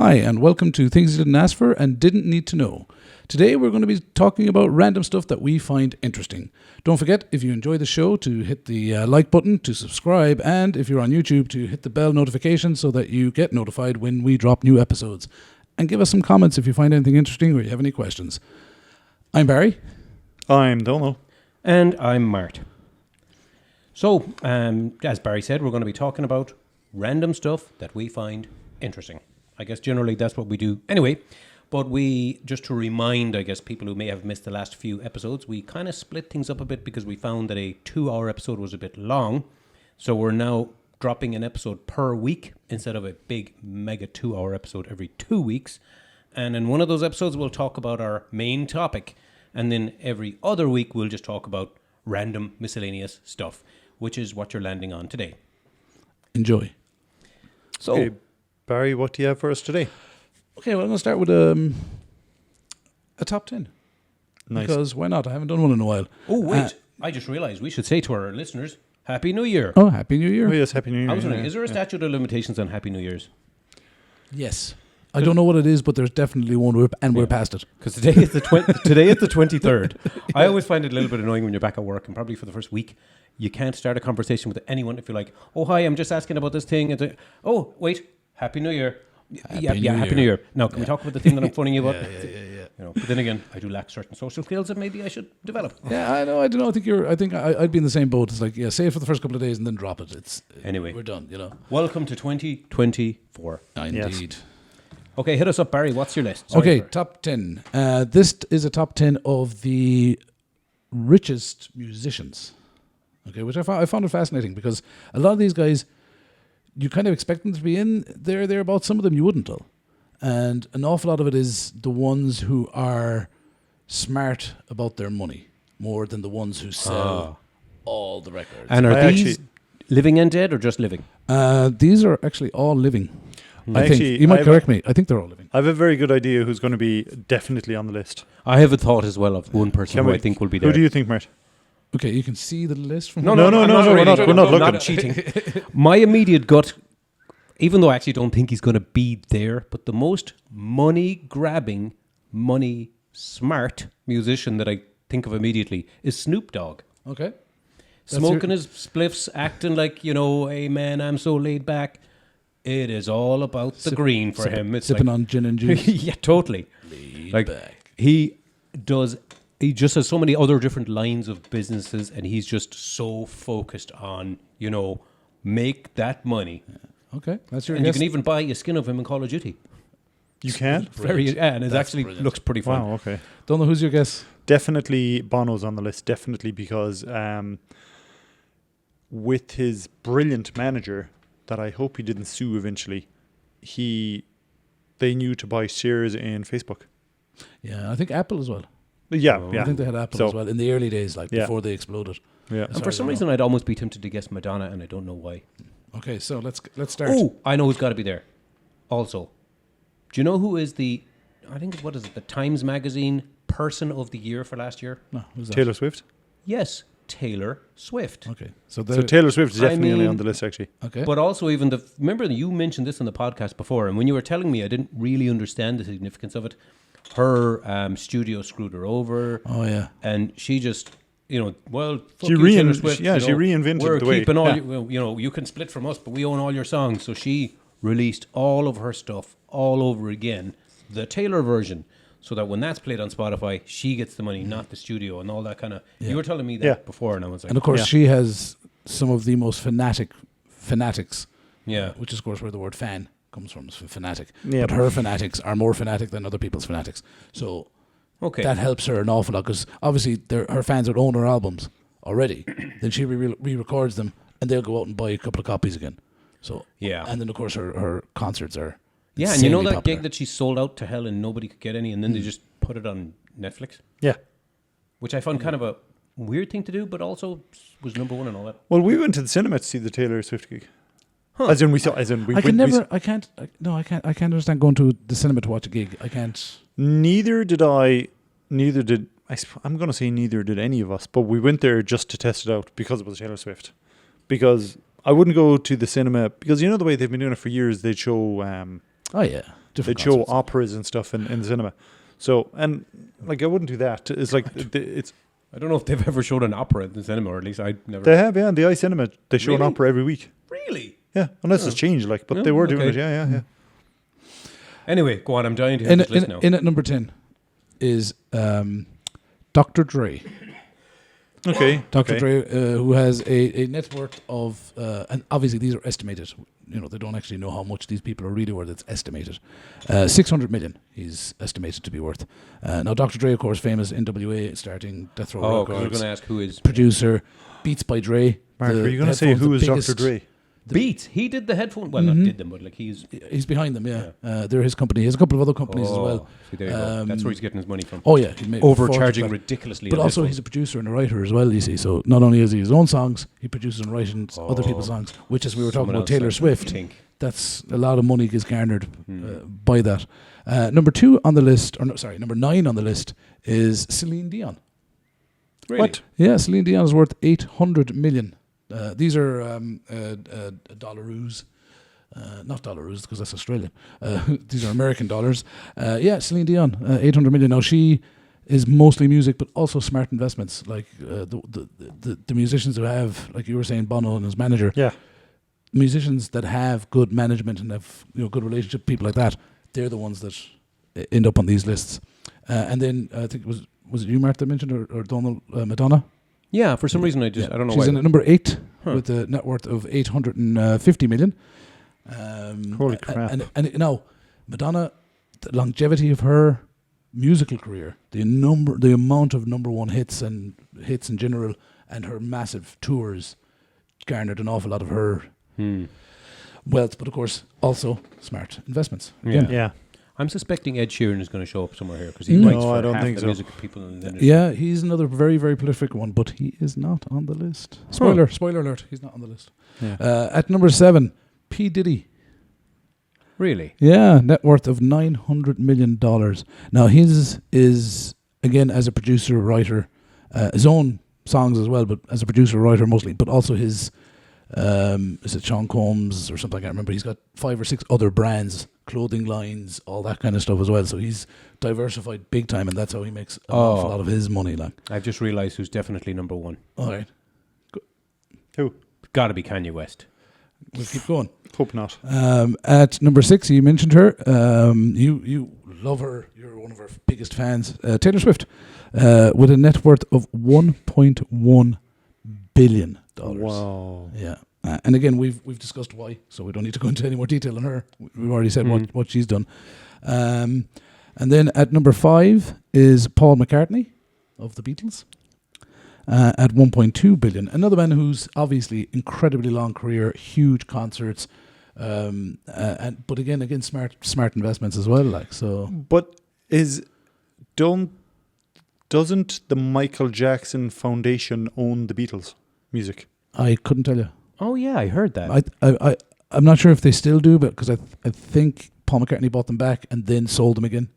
Hi, and welcome to Things You Didn't Ask For and Didn't Need to Know. Today we're going to be talking about random stuff that we find interesting. Don't forget, if you enjoy the show, to hit the like button, to subscribe, and if you're on YouTube, to hit the bell notification so that you get notified when we drop new episodes. And give us some comments if you find anything interesting or you have any questions. I'm Barry. I'm Donal. And I'm Mart. So, as Barry said, we're going to be talking about random stuff that we find interesting. I guess generally that's what we do anyway. But we, just to remind, I guess, people who may have missed the last few episodes, we kind of split things up a bit because we found that a 2-hour episode was a bit long. So we're now dropping an episode per week instead of a big mega 2-hour episode every 2 weeks. And in one of those episodes, we'll talk about our main topic. And then every other week, we'll just talk about random miscellaneous stuff, which is what you're landing on today. Enjoy. So, Okay, Barry, what do you have for us today? Okay, well, I'm going to start with a top 10. Nice. Because why not? I haven't done one in a while. oh, wait. I just realized we should say to our listeners, Happy New Year. Oh, Happy New Year. Oh, yes, Happy New Year. I was wondering, yeah. is there a statute of limitations on Happy New Year's? Yes. I don't know what it is, but there's definitely one, we're past it. Because today is the 23rd. I always find it a little bit annoying when you're back at work, and probably for the first week, you can't start a conversation with anyone if you're like, oh, hi, I'm just asking about this thing. And oh, wait, Happy New Year. Happy New Year. Now, can we talk about the thing that I'm phoning you about? Yeah. You know, but then again, I do lack certain social skills that maybe I should develop. Yeah, I know. I don't know. I think I'd be in the same boat. It's like, yeah, say it for the first couple of days and then drop it. Anyway. We're done, Welcome to 2024. Indeed. Okay, hit us up, Barry. What's your list? Top 10. This is a top 10 of the richest musicians. Okay, which I found it fascinating because a lot of these guys, you kind of expect them to be in there, thereabouts. Some of them you wouldn't, though. And an awful lot of it is the ones who are smart about their money more than the ones who sell all the records. And are these living and dead or just living? These are actually all living. I think. Actually, You might correct me. I think they're all living. I have a very good idea who's going to be definitely on the list. I have a thought as well of one person who I think will be there. Who do you think, Mert? Okay, you can see the list from No, here. we're not looking. Not cheating. My immediate gut, even though I actually don't think he's going to be there, but the most money-grabbing, money-smart musician that I think of immediately is Snoop Dogg. Okay. Smoking his spliffs, acting like, hey man, I'm so laid back. It is all about the green for him. It's sipping like, on gin and juice. yeah, totally. Laid Like back. he just has so many other different lines of businesses, and he's just so focused on, make that money. Okay, that's your And guess. you can even buy a skin of him in Call of Duty. You can? And it That's actually brilliant. looks pretty fun. Wow, okay. Don't know who's your guess. Definitely Bono's on the list, definitely, because with his brilliant manager, that I hope he didn't sue eventually, they knew to buy shares in Facebook. Yeah, I think Apple as well. Yeah, I think they had Apple as well in the early days, before they exploded. Yeah. And for some reason, I'd almost be tempted to guess Madonna, and I don't know why. Okay, so let's start. Oh, I know who's got to be there. Also, do you know who is the Times Magazine Person of the Year for last year? No, who's that? Taylor Swift? Yes, Taylor Swift. Okay, so Taylor Swift is definitely on the list, actually. Okay, But also even remember that you mentioned this on the podcast before, and when you were telling me, I didn't really understand the significance of it. Her studio screwed her over. Oh yeah, and she just, fuck She you, Taylor Swift. she reinvented we're the way. keeping all you can split from us, but we own all your songs. So she released all of her stuff all over again, the Taylor version, so that when that's played on Spotify, she gets the money, not the studio, and all that kind of. You were telling me that before, and I was like, and of course she has some of the most fanatics. yeah. Which is of course where the word fan comes from, is fanatic. Yeah. But her fanatics are more fanatic than other people's fanatics. So Okay. that helps her an awful lot because obviously her fans would own her albums already. Then she re-records them and they'll go out and buy a couple of copies again. So Yeah. and then of course her concerts are Yeah, and you know that insanely gig that she sold out to hell and nobody could get any, and then they just put it on Netflix, Yeah. which I found kind of a weird thing to do, but also was number one and all that. Well, we went to the cinema to see the Taylor Swift gig. As in, we saw. As in, we. I went, can't understand going to the cinema to watch a gig. I can't. Neither did I. Neither did I'm going to say neither did any of us. But we went there just to test it out because it was Taylor Swift. Because I wouldn't go to the cinema because you know the way they've been doing it for years. They'd show Oh yeah. Different They'd show concerts. operas and stuff in the cinema. So, and like I wouldn't do that. It's like it's I don't know if they've ever showed an opera in the cinema, or at least I never. they have in the iCinema. They show an Really? opera every week. Really? Yeah, unless it's changed. Like, but Yeah, they were doing okay. it. Yeah. Anyway, go on. I'm dying to hear this list now. In at number 10 is Dr. Dre. Okay. Dr. okay. Dre, who has a net worth of, and obviously these are estimated. You know, they don't actually know how much these people are really worth. It's estimated. 600 million he's estimated to be worth. Now, Dr. Dre, of course, famous NWA, starting Death Row Oh, because we're Records, going to ask who is producer, Beats by Dre. Mark, the were you going to say headphones, who the is Dr. biggest- Dre? Beats. He did the headphone. Well, not did them, but like he's. He's behind them, yeah. They're his company. He has a couple of other companies as well. See, there you go. That's where he's getting his money from. Oh, yeah. He made Overcharging fortunes, ridiculously. but on also headphones. he's a producer and a writer as well, you see. So not only has he his own songs, he produces and writes other people's songs, which, as we were talking Someone about else Taylor I Swift, think. that's a lot of money gets garnered by that. Number 2 on the list, or no, sorry, number 9 on the list is Celine Dion. Really? What? Yeah, Celine Dion is worth 800 million. These are dollaroos. Not dollaroos, because that's Australian. These are American dollars. Yeah, Celine Dion, 800 million. Now, she is mostly music, but also smart investments. Like the musicians who have, like you were saying, Bono and his manager. Yeah. Musicians that have good management and have good relationship, people like that, they're the ones that end up on these lists. And then I think was it you, Mark, that mentioned, or Donald Madonna? Yeah, for some reason I don't know She's why. in at number 8 Huh. with a net worth of 850 million. Holy crap. And now, Madonna, the longevity of her musical career, the amount of number one hits in general, and her massive tours garnered an awful lot of her wealth, but of course also smart investments. Yeah. Yeah. I'm suspecting Ed Sheeran is going to show up somewhere here because he No, writes for I don't half think the so. music people in the industry. Yeah, he's another very, very prolific one, but he is not on the list. Spoiler alert, he's not on the list. Yeah. At number 7, P. Diddy. Really? Yeah, net worth of $900 million. Now, his is, again, as a producer, writer, his own songs as well, but as a producer, writer mostly, but also his, is it Sean Combs or something, I can't remember. He's got 5 or 6 other brands, clothing lines, all that kind of stuff as well. So he's diversified big time, and that's how he makes an awful lot of his money. Like. I've just realised who's definitely number one. All right, Who? Got to be Kanye West. we'll keep going. Hope not. At number 6, you mentioned her. You love her. You're one of her biggest fans. Taylor Swift, with a net worth of $1.1 billion. Wow. Yeah. And again, we've discussed why, so we don't need to go into any more detail on her. We've already said what she's done. And then at number 5 is Paul McCartney of the Beatles. At 1.2 billion. Another man who's obviously incredibly long career, huge concerts, but again smart investments as well. Like so. But doesn't the Michael Jackson Foundation own the Beatles music? I couldn't tell you. Oh yeah, I heard that. I'm not sure if they still do, but because I think Paul McCartney bought them back and then sold them again.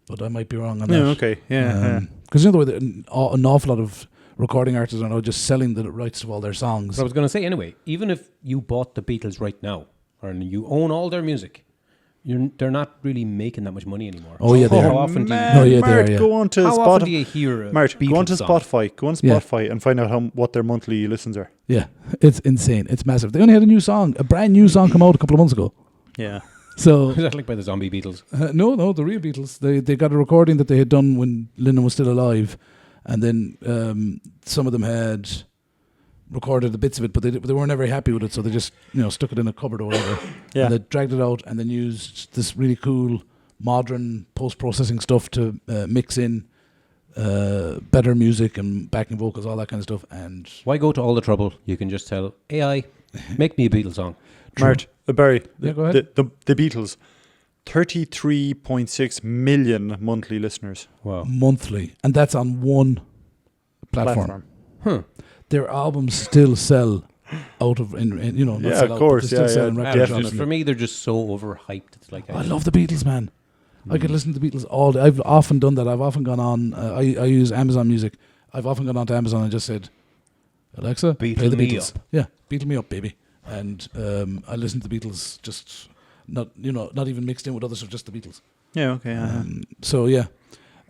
But I might be wrong on that. Yeah. Okay. Yeah. Because the way an awful lot of recording artists are now just selling the rights to all their songs. But I was going to say anyway, even if you bought the Beatles right now, or you own all their music, they're not really making that much money anymore. Oh, yeah, they How are. often do you, Man, No, yeah, they Mark, are, yeah. go on to how often Spotify. do you hear a Mark, Beatles go on to song? Spotify. Go on Yeah. Spotify and find out what their monthly listens are. Yeah, it's insane. It's massive. They only had a brand new song come out a couple of months ago. Yeah. So Is that like by the zombie Beatles? no, the real Beatles. They got a recording that they had done when Lennon was still alive, and then some of them had recorded the bits of it, but they weren't very happy with it, so they just stuck it in a cupboard or whatever. Yeah. And they dragged it out and then used this really cool modern post-processing stuff to mix in better music and backing vocals, all that kind of stuff. And Why go to all the trouble? You can just tell AI, make me a Beatles song. Mart, Barry, Yeah, go ahead. the Beatles, 33.6 million monthly listeners. Wow. monthly, and that's on one platform. Huh. Their albums still sell out of, not Yeah, sell of out, course, but they're still yeah, selling yeah, records. definitely. on it. For me, they're just so overhyped. It's like I love the Beatles, man. I could listen to the Beatles all day. I've often done that. I've often gone on. I use Amazon Music. I've often gone on to Amazon and just said, Alexa, Beatle play the me Beatles. up. Yeah, Beatle me up, baby. And I listen to the Beatles just not even mixed in with other stuff, just the Beatles. Yeah, okay. So yeah.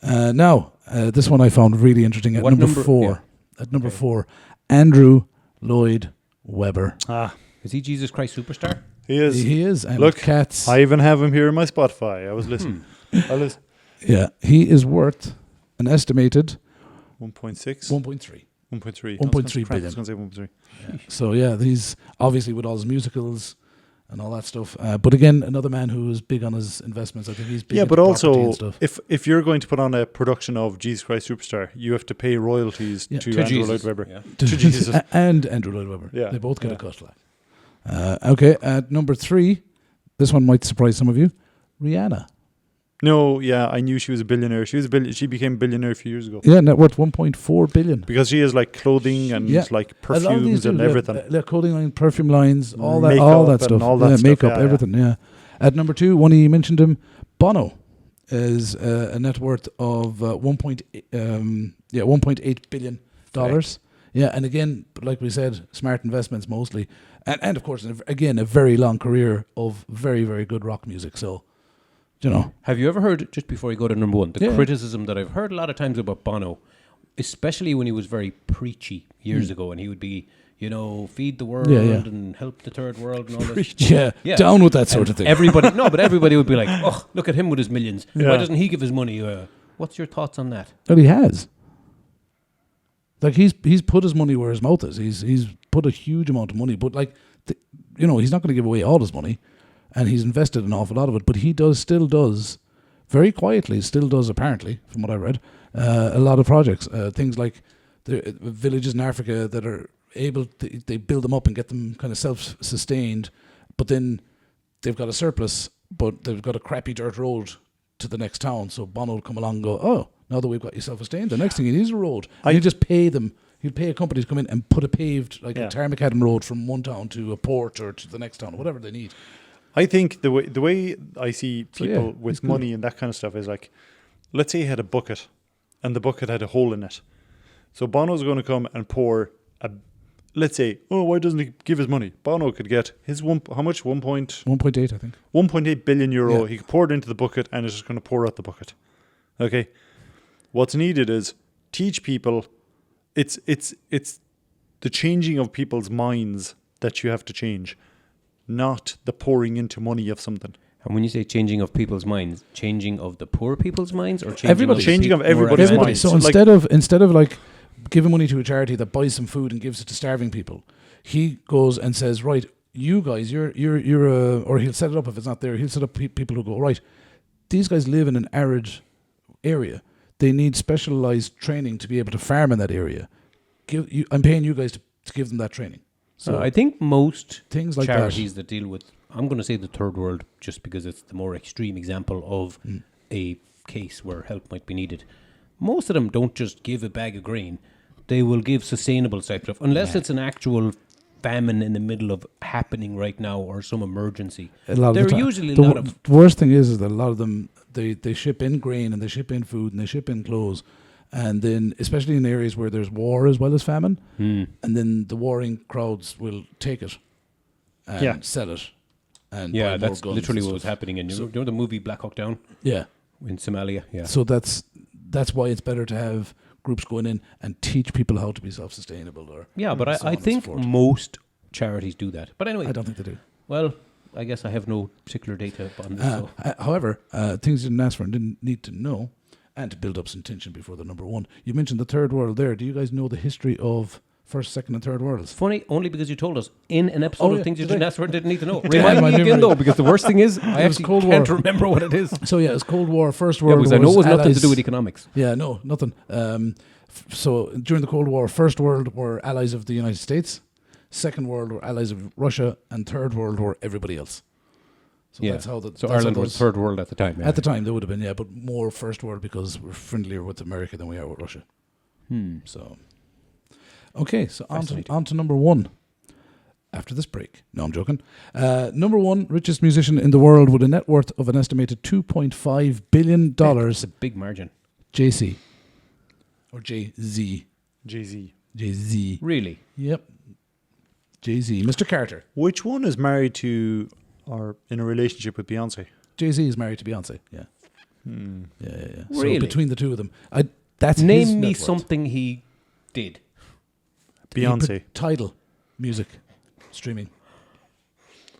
Now this one I found really interesting at What number number? 4. Yeah. At number 4, Andrew Lloyd Webber. Is he Jesus Christ Superstar? He is. He is. And Look, Cats. I even have him here in my Spotify. I was listening. I listen. Yeah, he is worth an estimated 1.6? 1.3. 1.3. 1.3 billion. I was going to say 1.3. Yeah. So yeah, he's obviously with all his musicals and all that stuff. But again, another man who is big on his investments. I think he's big. Yeah, into but property and also, stuff. if you're going to put on a production of Jesus Christ Superstar, you have to pay royalties to Andrew Jesus. Lloyd Webber. Yeah. To Jesus. And Andrew Lloyd Webber. Yeah. They both get Yeah. a cut. Okay, at number 3, this one might surprise some of you. Rihanna. No, yeah, I knew she was a billionaire. She became a billionaire a few years ago. Yeah, net worth 1.4 billion. Because she has like clothing and like A lot of perfumes these and do, everything. clothing line, perfume lines, all that Makeup stuff. and all that stuff, makeup, yeah, everything. Yeah. At number 2, one of you mentioned him, Bono, is a net worth of 1.8 billion dollars. Yeah, and again, like we said, smart investments mostly, and of course, again, a very long career of very, very good rock music. So, Have you ever heard, just before you go to number 1, the Yeah. criticism that I've heard a lot of times about Bono, especially when he was very preachy years ago, and he would be, feed the world and help the third world and all this. yeah, Yeah. down with that sort of thing. But everybody would be like, oh, look at him with his millions. Yeah. Why doesn't he give his money? What's your thoughts on that? Well, he has. Like he's put his money where his mouth is. He's put a huge amount of money, but he's not going to give away all his money, and he's invested an awful lot of it. But he still does, very quietly, apparently, from what I read, a lot of projects, things like the villages in Africa that are able, they build them up and get them kind of self-sustained, but then they've got a surplus, but they've got a crappy dirt road to the next town. So Bono will come along and go, oh, now that we've got you self-sustained, the next thing you need is a road. And you just pay them. You'd pay a company to come in and put a paved, a Tarmacadam road from one town to a port or to the next town, or whatever they need. I think the way I see So, people yeah, with it's good. money and that kind of stuff is like, let's say he had a bucket, and the bucket had a hole in it. So Bono's going to come and pour let's say, why doesn't he give his money? Bono could get his how much? 1.8, I think. 1.8 billion euro. Yeah. He could pour it into the bucket, and it's just going to pour out the bucket. Okay. What's needed is teach people. It's the changing of people's minds that you have to change, not the pouring into money of something. And when you say changing of people's minds, changing of the poor people's minds, or changing Everybody. of Changing of more everybody's everybody? minds. So So, like- instead of like giving money to a charity that buys some food and gives it to starving people, he goes and says, right, you guys, or he'll set it up if it's not there. He'll set up people who go, right, these guys live in an arid area. They need specialized training to be able to farm in that area. I'm paying you guys to give them that training. So I think most things like charities that deal with, I'm going to say the third world, just because it's the more extreme example of a case where help might be needed. Most of them don't just give a bag of grain. They will give sustainable type stuff, unless it's an actual famine in the middle of happening right now or some emergency. A lot of There the are time. usually a The lot of... the worst thing is that a lot of them, they ship in grain and they ship in food and they ship in clothes. And then, especially in areas where there's war as well as famine, and then the warring crowds will take it and sell it. And buy more that's guns literally and what was stuff. happening. And you know the movie Black Hawk Down Yeah. in Somalia? Yeah. So that's why it's better to have groups going in and teach people how to be self-sustainable. Or Yeah, but so I on and so think forth. most charities do that. But anyway, I don't think they do. well, I guess I have no particular data on this. So. However, things you didn't ask for and didn't need to know, and to build up some tension before the number one. You mentioned the third world there. Do you guys know the history of first, second, and third worlds? Funny, only because you told us in an episode of things you did didn't I? ask for and didn't need to know. Yeah, Remind my me again, memory. though, because the worst thing is I It was actually Cold can't War. remember what it is. So yeah, it's Cold War. First Yeah, World because War I know it was nothing allies. to do with economics. Yeah, no, nothing. So during the Cold War, First World were allies of the United States, Second World were allies of Russia, and Third World were everybody else. So that's how So Ireland was third world at the time. Yeah. At the time, they would have been, yeah, but more First World because we're friendlier with America than we are with Russia. So, okay, so on to number one. After this break. No, I'm joking. Number one, richest musician in the world with a net worth of an estimated $2.5 billion. It's a big margin. JC. Or Jay-Z. Jay-Z. Jay-Z. Really? Yep. Jay-Z. Mr. Carter. Which one is married to or in a relationship with Beyonce. Jay-Z is married to Beyonce. Yeah. Hmm. Yeah. Really? So between the two of them, that's his Name me net worth. something he did. Beyonce. Tidal music streaming.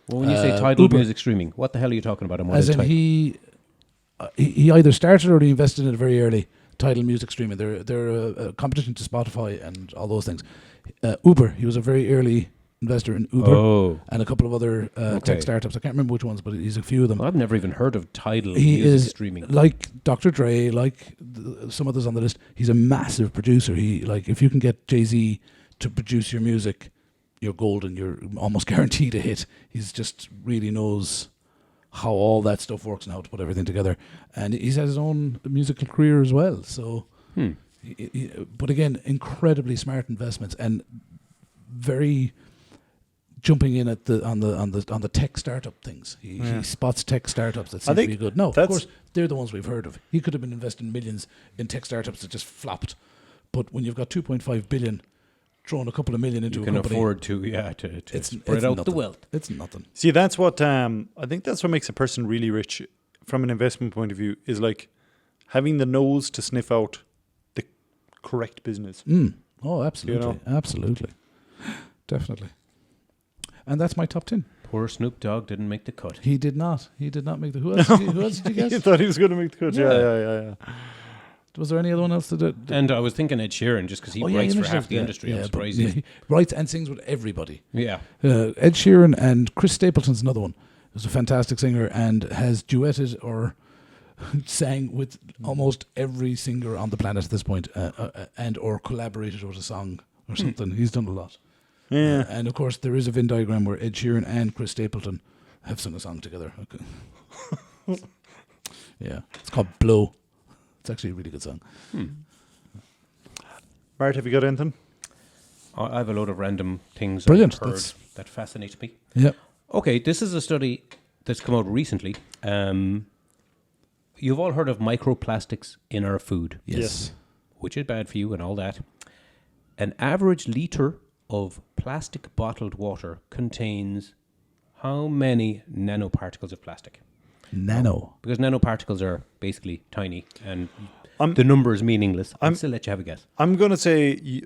Well, when you say Tidal Uber. music streaming, what the hell are you talking about? And what As is in, Tidal? he either started or he invested in it very early. Tidal music streaming. They're a competition to Spotify and all those things. Uber. He was a very early investor in Uber Oh. and a couple of other tech startups. I can't remember which ones, but he's a few of them. Well, I've never even heard of Tidal He music is streaming. like Dr. Dre, like some others on the list. He's a massive producer. If you can get Jay-Z to produce your music, you're golden. You're almost guaranteed a hit. He's just really knows how all that stuff works and how to put everything together. And he's had his own musical career as well. So, but again, incredibly smart investments and very jumping in at on the tech startup things. He spots tech startups that seem to be good. No, of course they're the ones we've heard of. He could have been investing millions in tech startups that just flopped. But when you've got 2.5 billion, throwing a couple of million into You a can company, afford to spread out the nothing. wealth. It's nothing. See, that's what I think that's what makes a person really rich from an investment point of view, is like having the nose to sniff out the correct business. Oh, absolutely, absolutely, definitely. And that's my top 10. Poor Snoop Dogg didn't make the cut. He did not. He did not make the. Who else did you He guess? thought he was going to make the cut. Yeah. Was there any other one else that did? And I was thinking Ed Sheeran, just because he writes for half the industry. I'm surprised. He writes and sings with everybody. Yeah. Ed Sheeran and Chris Stapleton's another one. He's a fantastic singer and has duetted or sang with almost every singer on the planet at this point, and or collaborated with a song or something. He's done a lot. Yeah. And of course, there is a Venn diagram where Ed Sheeran and Chris Stapleton have sung a song together. Okay. Yeah, it's called Blow. It's actually a really good song. Bart, have you got anything? I have a load of random things Brilliant. I've heard that fascinate me. Yeah. Okay, this is a study that's come out recently. You've all heard of microplastics in our food, Yes. which is bad for you and all that. An average litre of plastic bottled water contains how many nanoparticles of plastic? Nano. Because nanoparticles are basically tiny and I'm- the number is meaningless. I'll still let you have a guess. I'm going to say,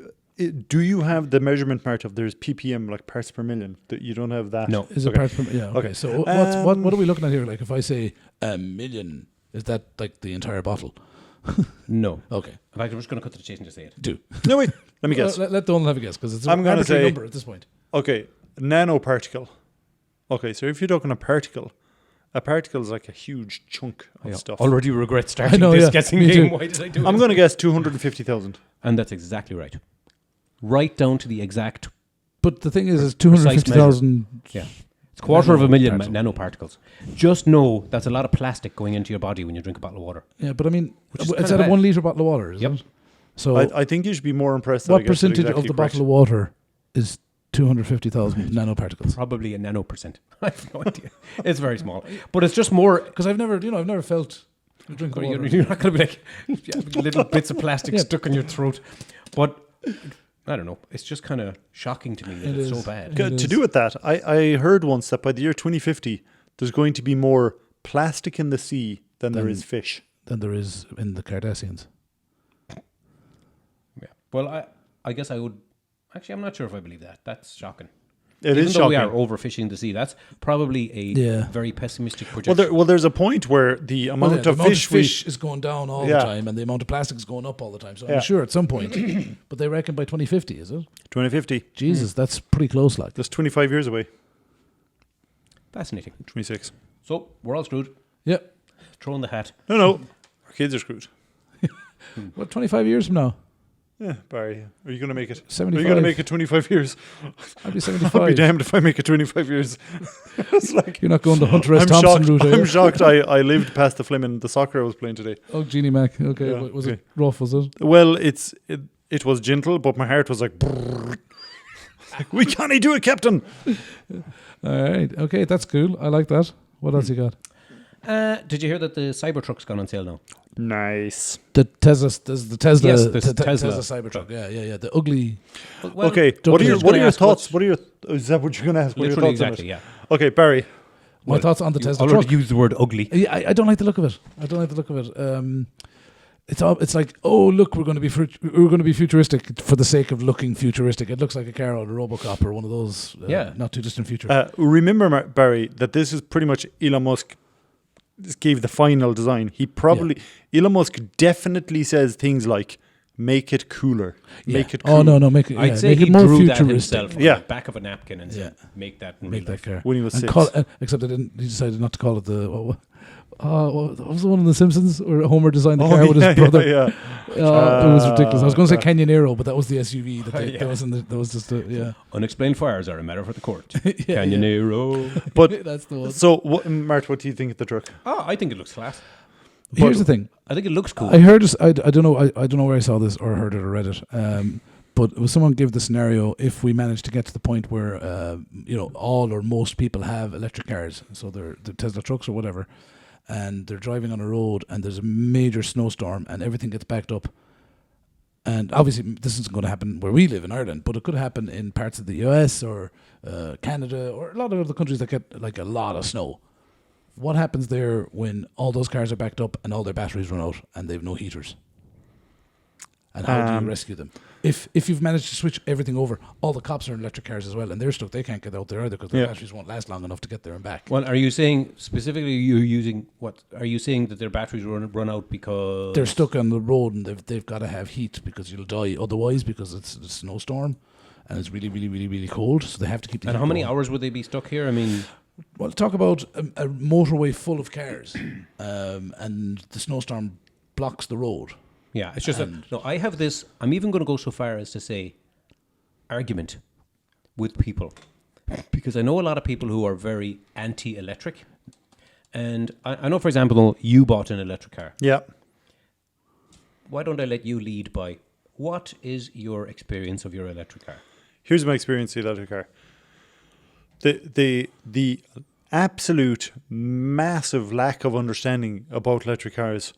do you have the measurement part of there's ppm, like parts per million? That you don't have that? No. Is it part from? Yeah. Okay. Okay. So what are we looking at here? Like if I say a million, is that like the entire bottle? No. Okay. In fact, I'm just going to cut to the chase and just say it. Do. No, wait. Let me guess. Let Donald have a guess because it's an I'm gonna arbitrary say- number at this point. Okay, nanoparticle. Okay, so if you're talking a particle is like a huge chunk of stuff. Already regret starting know, this yeah. guessing Me game. too. Why did I do it? I'm going to guess 250,000. And that's exactly right. Right down to the exact. But the thing is 250,000. Yeah. It's a quarter of a million Nanoparticle. nanoparticles. Just know that's a lot of plastic going into your body when you drink a bottle of water. Yeah, but I mean, is it's kinda at a bad. 1 litre bottle of water, isn't it? So I think you should be more impressed that I what guessed it percentage of exactly the correct. bottle of water is 250,000 nanoparticles? Probably a nanopercent. I have no idea. It's very small. But it's just more. Because I've never felt a drink of water. You're not going to be like little bits of plastic stuck in your throat. But I don't know. It's just kind of shocking to me that It it's is. so bad. It To is. do with that, I heard once that by the year 2050, there's going to be more plastic in the sea than there is fish. Than there is in the Kardashians. Yeah. Well, I guess I would. Actually, I'm not sure if I believe that. That's shocking. It Even is though we shocking. are overfishing the sea, that's probably a very pessimistic projection. Well, there's a point where the amount the of amount fish, is going down all the Yeah. time, and the amount of plastic is going up all the time. So Yeah. I'm sure at some point, but they reckon by 2050, is it? 2050, Jesus, that's pretty close. Like, that's 25 years away. Fascinating. 26. So we're all screwed. yeah. Throw in the hat. No, our kids are screwed. What, 25 years from now? Yeah, Barry, are you going to make it? 75. Are you going to make it 25 years? I'll be 75. I'll be damned if I make it 25 years. It's like, You're not going the Hunter S. I'm Thompson shocked. route, are you? I'm shocked. I lived past the Fleming, the soccer I was playing today. Oh, Jeannie Mac. Okay, Yeah, was okay. it rough? Was it? Well, it was gentle, but my heart was like, brrr. Like, we can't do it, Captain. All right. Okay, that's cool. I like that. What else you got? Did you hear that the Cybertruck's gone on sale now? Nice. The Tesla. There's the Tesla. Yes, the Tesla Tesla. Cybertruck. Yeah. The ugly. Well, Okay, Don't what are you your just what are gonna your ask thoughts? what's- What are your? Is that what you're going to ask? What are your Literally, thoughts on exactly, it? yeah. Okay, Barry. My thoughts on the Tesla already truck. used the word ugly. Yeah, I don't like the look of it. I don't like the look of it. It's like, oh look, we're going to be futuristic for the sake of looking futuristic. It looks like a car out of RoboCop or one of those not too distant future. Remember, Barry, that this is pretty much Elon Musk gave the final design. Elon Musk definitely says things like, make it cooler. Make it cooler. Oh, no, make it, I'd say make he it more drew that futuristic. himself on the back of a napkin and said, make that in Make real that life. car. When he was And 6. except he decided not to call it the... what was the one in The Simpsons where Homer designed the car with his brother? Yeah. It was ridiculous. I was going to say Canyonero, but that was the SUV that was just Unexplained fires are a matter for the court. Canyonero. But that's the one. so, Mart, what do you think of the truck? Oh, I think it looks class. Here's the thing. I think it looks cool. I heard this. I don't know. I don't know where I saw this or heard it or read it. But it was someone gave the scenario if we manage to get to the point where all or most people have electric cars, so they're Tesla trucks or whatever, and they're driving on a road and there's a major snowstorm and everything gets backed up. And obviously this isn't going to happen where we live in Ireland, but it could happen in parts of the US or Canada or a lot of other countries that get like a lot of snow. What happens there when all those cars are backed up and all their batteries run out and they've no heaters? And how do you rescue them? If you've managed to switch everything over, all the cops are in electric cars as well, and they're stuck. They can't get out there either because their batteries won't last long enough to get there and back. Well, are you saying specifically you're using what? Are you saying that their batteries run out because they're stuck on the road and they've got to have heat because you'll die otherwise because it's a snowstorm and it's really, really, really, really cold. So they have to keep the And heat how many going. hours would they be stuck here? I mean, well, talk about a motorway full of cars and the snowstorm blocks the road. yeah, it's just no. I have this. I'm even going to go so far as to say argument with people because I know a lot of people who are very anti-electric, and I know, for example, you bought an electric car. Yeah. Why don't I let you lead by what is your experience of your electric car? Here's my experience with the electric car. The absolute massive lack of understanding about electric cars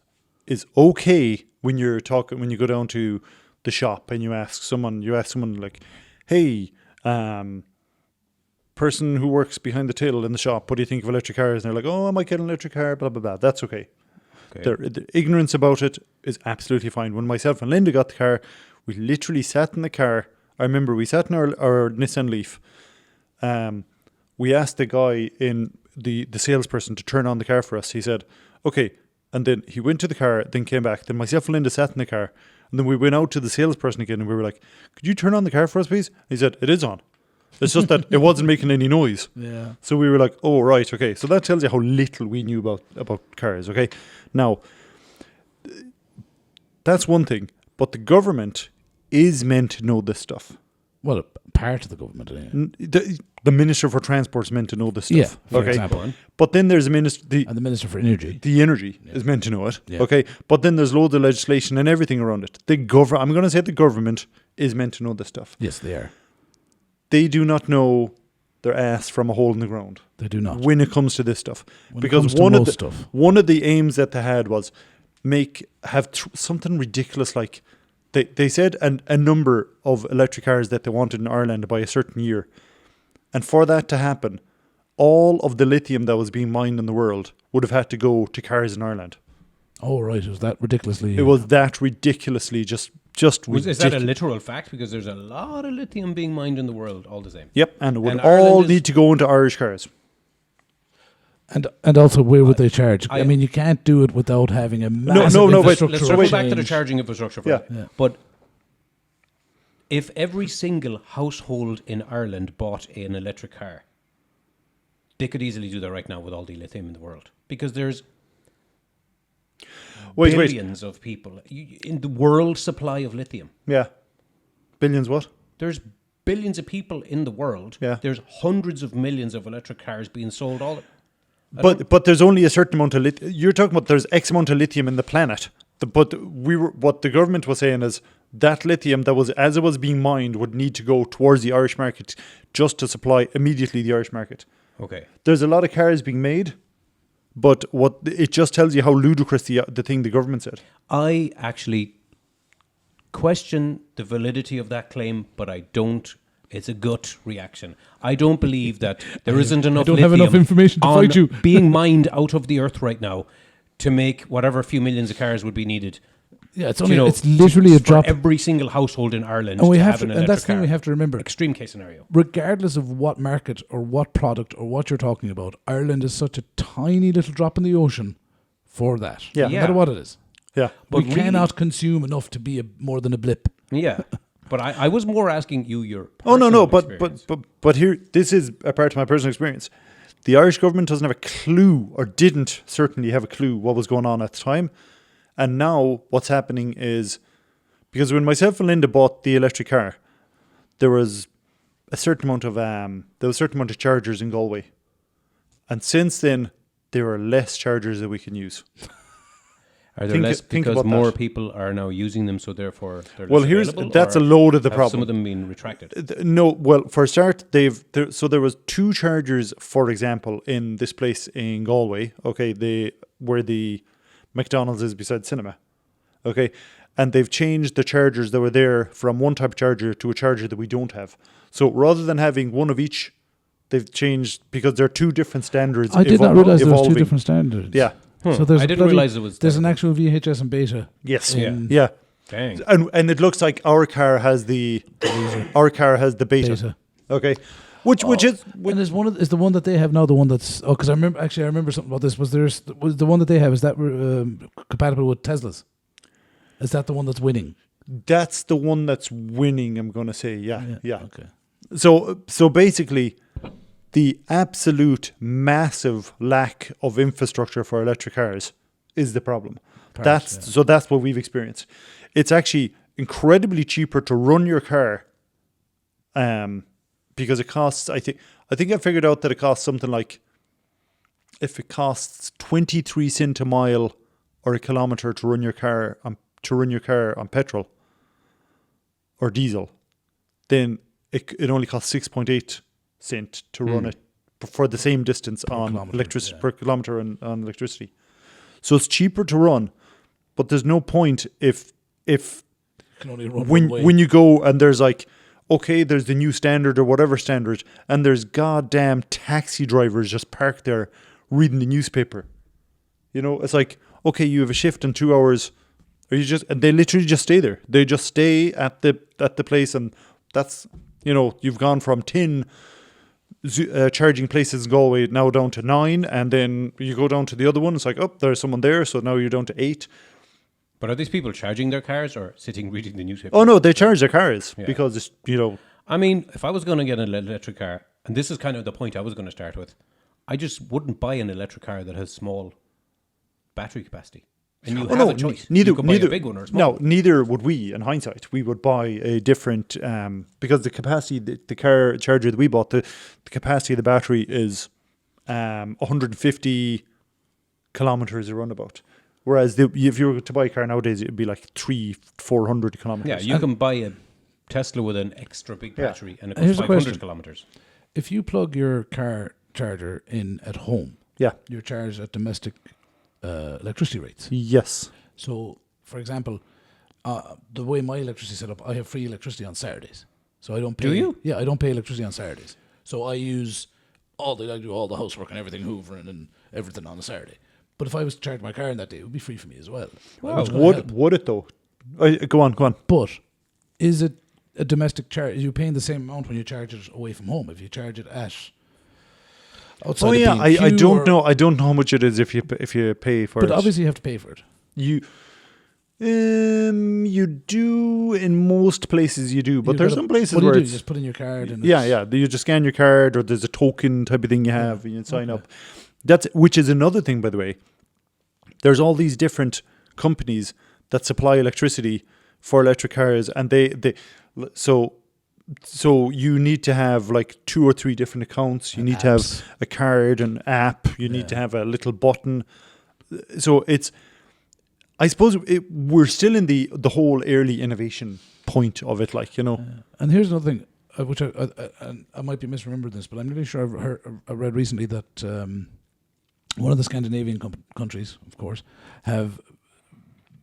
is okay when you go down to the shop and you ask someone like, hey, person who works behind the till in the shop, what do you think of electric cars? And they're like, oh, I might get an electric car, blah, blah, blah. That's okay. The ignorance about it is absolutely fine. When myself and Linda got the car, we literally sat in the car. I remember we sat in our Nissan Leaf. We asked the guy in the salesperson to turn on the car for us. He said, okay. And then he went to the car, then came back. Then myself and Linda sat in the car. And then we went out to the salesperson again and we were like, could you turn on the car for us, please? He said, it is on. It's just that it wasn't making any noise. Yeah. So we were like, oh, right, okay. So that tells you how little we knew about cars, okay? Now, that's one thing. But the government is meant to know this stuff. Well, part of the government, anyway. The Minister for Transport is meant to know this stuff. Yeah, for okay. example. But then there's And the Minister for Energy. The energy is meant to know it. Yeah. Okay. But then there's loads of legislation and everything around it. I'm going to say the government is meant to know this stuff. Yes, they are. They do not know their ass from a hole in the ground. They do not. When it comes to this stuff. When because it comes to one most of stuff. one of the aims that they had was have something ridiculous like they said a number of electric cars that they wanted in Ireland by a certain year. And for that to happen, all of the lithium that was being mined in the world would have had to go to cars in Ireland. Oh, right. It was that ridiculously... It was that ridiculously just ridiculous. Is that a literal fact? Because there's a lot of lithium being mined in the world all the same. Yep, and it would And all Ireland need to go into Irish cars. And also, where would they charge? I mean, you can't do it without having a massive but infrastructure let's circle back to the change. charging infrastructure. Yeah. Yeah. But if every single household in Ireland bought an electric car, they could easily do that right now with all the lithium in the world. Because there's billions of people in the world supply of lithium. Yeah. Billions what? There's billions of people in the world. Yeah. There's hundreds of millions of electric cars being sold all. But there's only a certain amount of lithium. You're talking about there's X amount of lithium in the planet. What the government was saying is that lithium that was as it was being mined would need to go towards the Irish market just to supply immediately the Irish market. Okay. There's a lot of cars being made, but what it just tells you how ludicrous the thing the government said. I actually question the validity of that claim, but I don't It's a gut reaction. I don't believe that there isn't enough. I don't have enough lithium information to on fight you. being mined out of the earth right now to make whatever few millions of cars would be needed. Yeah, it's only it's literally a for drop. every single household in Ireland. And we to have an to, and electric that's the thing car. we have to remember. Extreme case scenario. Regardless of what market or what product or what you're talking about, Ireland is such a tiny little drop in the ocean for that. Yeah. No matter what it is. Yeah. But we really- cannot consume enough to be more than a blip. Yeah. But I was more asking you your Oh no, personal but experience. but here, this is a part of my personal experience. The Irish government doesn't have a clue, or didn't certainly have a clue, what was going on at the time. And now what's happening is, because when myself and Linda bought the electric car, there was a certain amount of chargers in Galway, and since then there are less chargers that we can use. Are there think- less think because about more that. people are now using them, so therefore they're less Well, available, that's or a load of the have problem. Some of them being retracted. No, well, for a start, so there was 2 chargers, for example, in this place in Galway. Okay, where the McDonald's is beside cinema. Okay, and they've changed the chargers that were there from one type of charger to a charger that we don't have. So rather than having one of each, they've changed, because there are 2 different standards. I did not realize there was 2 evolving. different standards. Yeah. So there's I didn't realize it was. There's an actual VHS and beta. Yes. in Yeah. Dang. And it looks like our car has the beta. beta. Okay. Which is And is the one that they have now the one that's because I remember something about this. Was the one that they have, is that compatible with Teslas? Is that the one that's winning? that's the one that's winning, I'm going to say. Yeah. Okay. So basically, the absolute massive lack of infrastructure for electric cars is the problem. That's what we've experienced. It's actually incredibly cheaper to run your car, because it costs. I think I figured out that it costs something like, if it costs 23 cent a mile or a kilometer to run your car on petrol or diesel, then it only costs 6.8 cent to run it for the same distance on electricity per kilometer on electricity. So it's cheaper to run, but there's no point if Can only run one way. when you go and there's like, okay, there's the new standard or whatever standard, and there's goddamn taxi drivers just parked there reading the newspaper. You know, it's like, okay, you have a shift in 2 hours, and they literally just stay there. They just stay at the place, and that's, you know, you've gone from 10 charging places in Galway now down to 9, and then you go down to the other one, it's like, oh, there's someone there, so now you're down to 8. But are these people charging their cars or sitting reading the newspaper? Oh no, they charge their cars Yeah. because it's, you know. I mean, if I was going to get an electric car, and this is kind of the point I was going to start with, I just wouldn't buy an electric car that has small battery capacity. And you have a choice. Neither, you could buy a big one or a small no, one. neither would we. In hindsight, we would buy a different, because the capacity, the car charger that we bought, the capacity of the battery is 150 kilometers a runabout. Whereas if you were to buy a car nowadays, it'd be like 300-400 kilometers. Yeah, you can buy a Tesla with an extra big battery and it Here's goes the 500 question. kilometers. If you plug your car charger in at home, Yeah. you're charged at domestic electricity rates. Yes. So, for example, the way my electricity is set up, I have free electricity on Saturdays. So I don't pay. Do you? Yeah, I don't pay electricity on Saturdays. So I use I do all the housework and everything, hoovering and everything on a Saturday. But if I was to charge my car in that day, it would be free for me as well. Wow. Which gonna help. Would it though? Go on. But is it a domestic charge? Are you paying the same amount when you charge it away from home? If you charge it at outside Oh of yeah, B&Q I don't or- know. I don't know how much it is if you pay for But it. obviously you have to pay for it. You do in most places. You do, but You've there's gotta- some places what do where you do? it's You just put in your card and yeah. You just scan your card, or there's a token type of thing you have, and you sign up. Which is another thing, by the way. There's all these different companies that supply electricity for electric cars, and so you need to have like 2 or 3 different accounts. You need to have a card, an app. You need to have a little button. So it's, I suppose we're still in the whole early innovation point of it, like, you know. And here's another thing, which I might be misremembering this, but I'm really sure I read recently that one of the Scandinavian countries, of course, have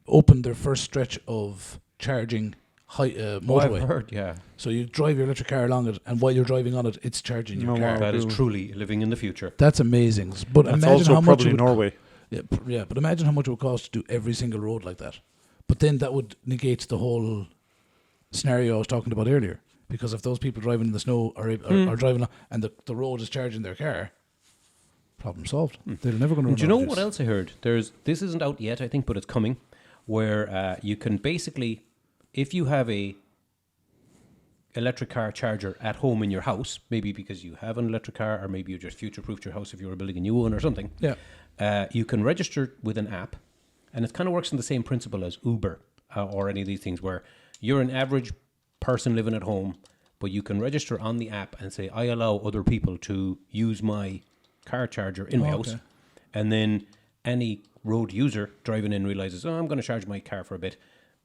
opened their first stretch of charging motorway. I've heard, yeah. So you drive your electric car along it, and while you're driving on it, it's charging your Oh, car. wow. That is truly living in the future. That's amazing. But That's imagine also how much probably it would Norway. Yeah, but imagine how much it would cost to do every single road like that. But then that would negate the whole scenario I was talking about earlier. Because if those people driving in the snow are driving and the road is charging their car, problem solved. They're never going to. Do you know what else I heard? This isn't out yet, I think, but it's coming. Where you can basically, if you have a electric car charger at home in your house, maybe because you have an electric car, or maybe you just future-proofed your house if you were building a new one or something. Yeah. You can register with an app, and it kind of works on the same principle as Uber or any of these things, where you're an average person living at home, but you can register on the app and say, I allow other people to use my car charger in my house. And then any road user driving in realizes, I'm going to charge my car for a bit.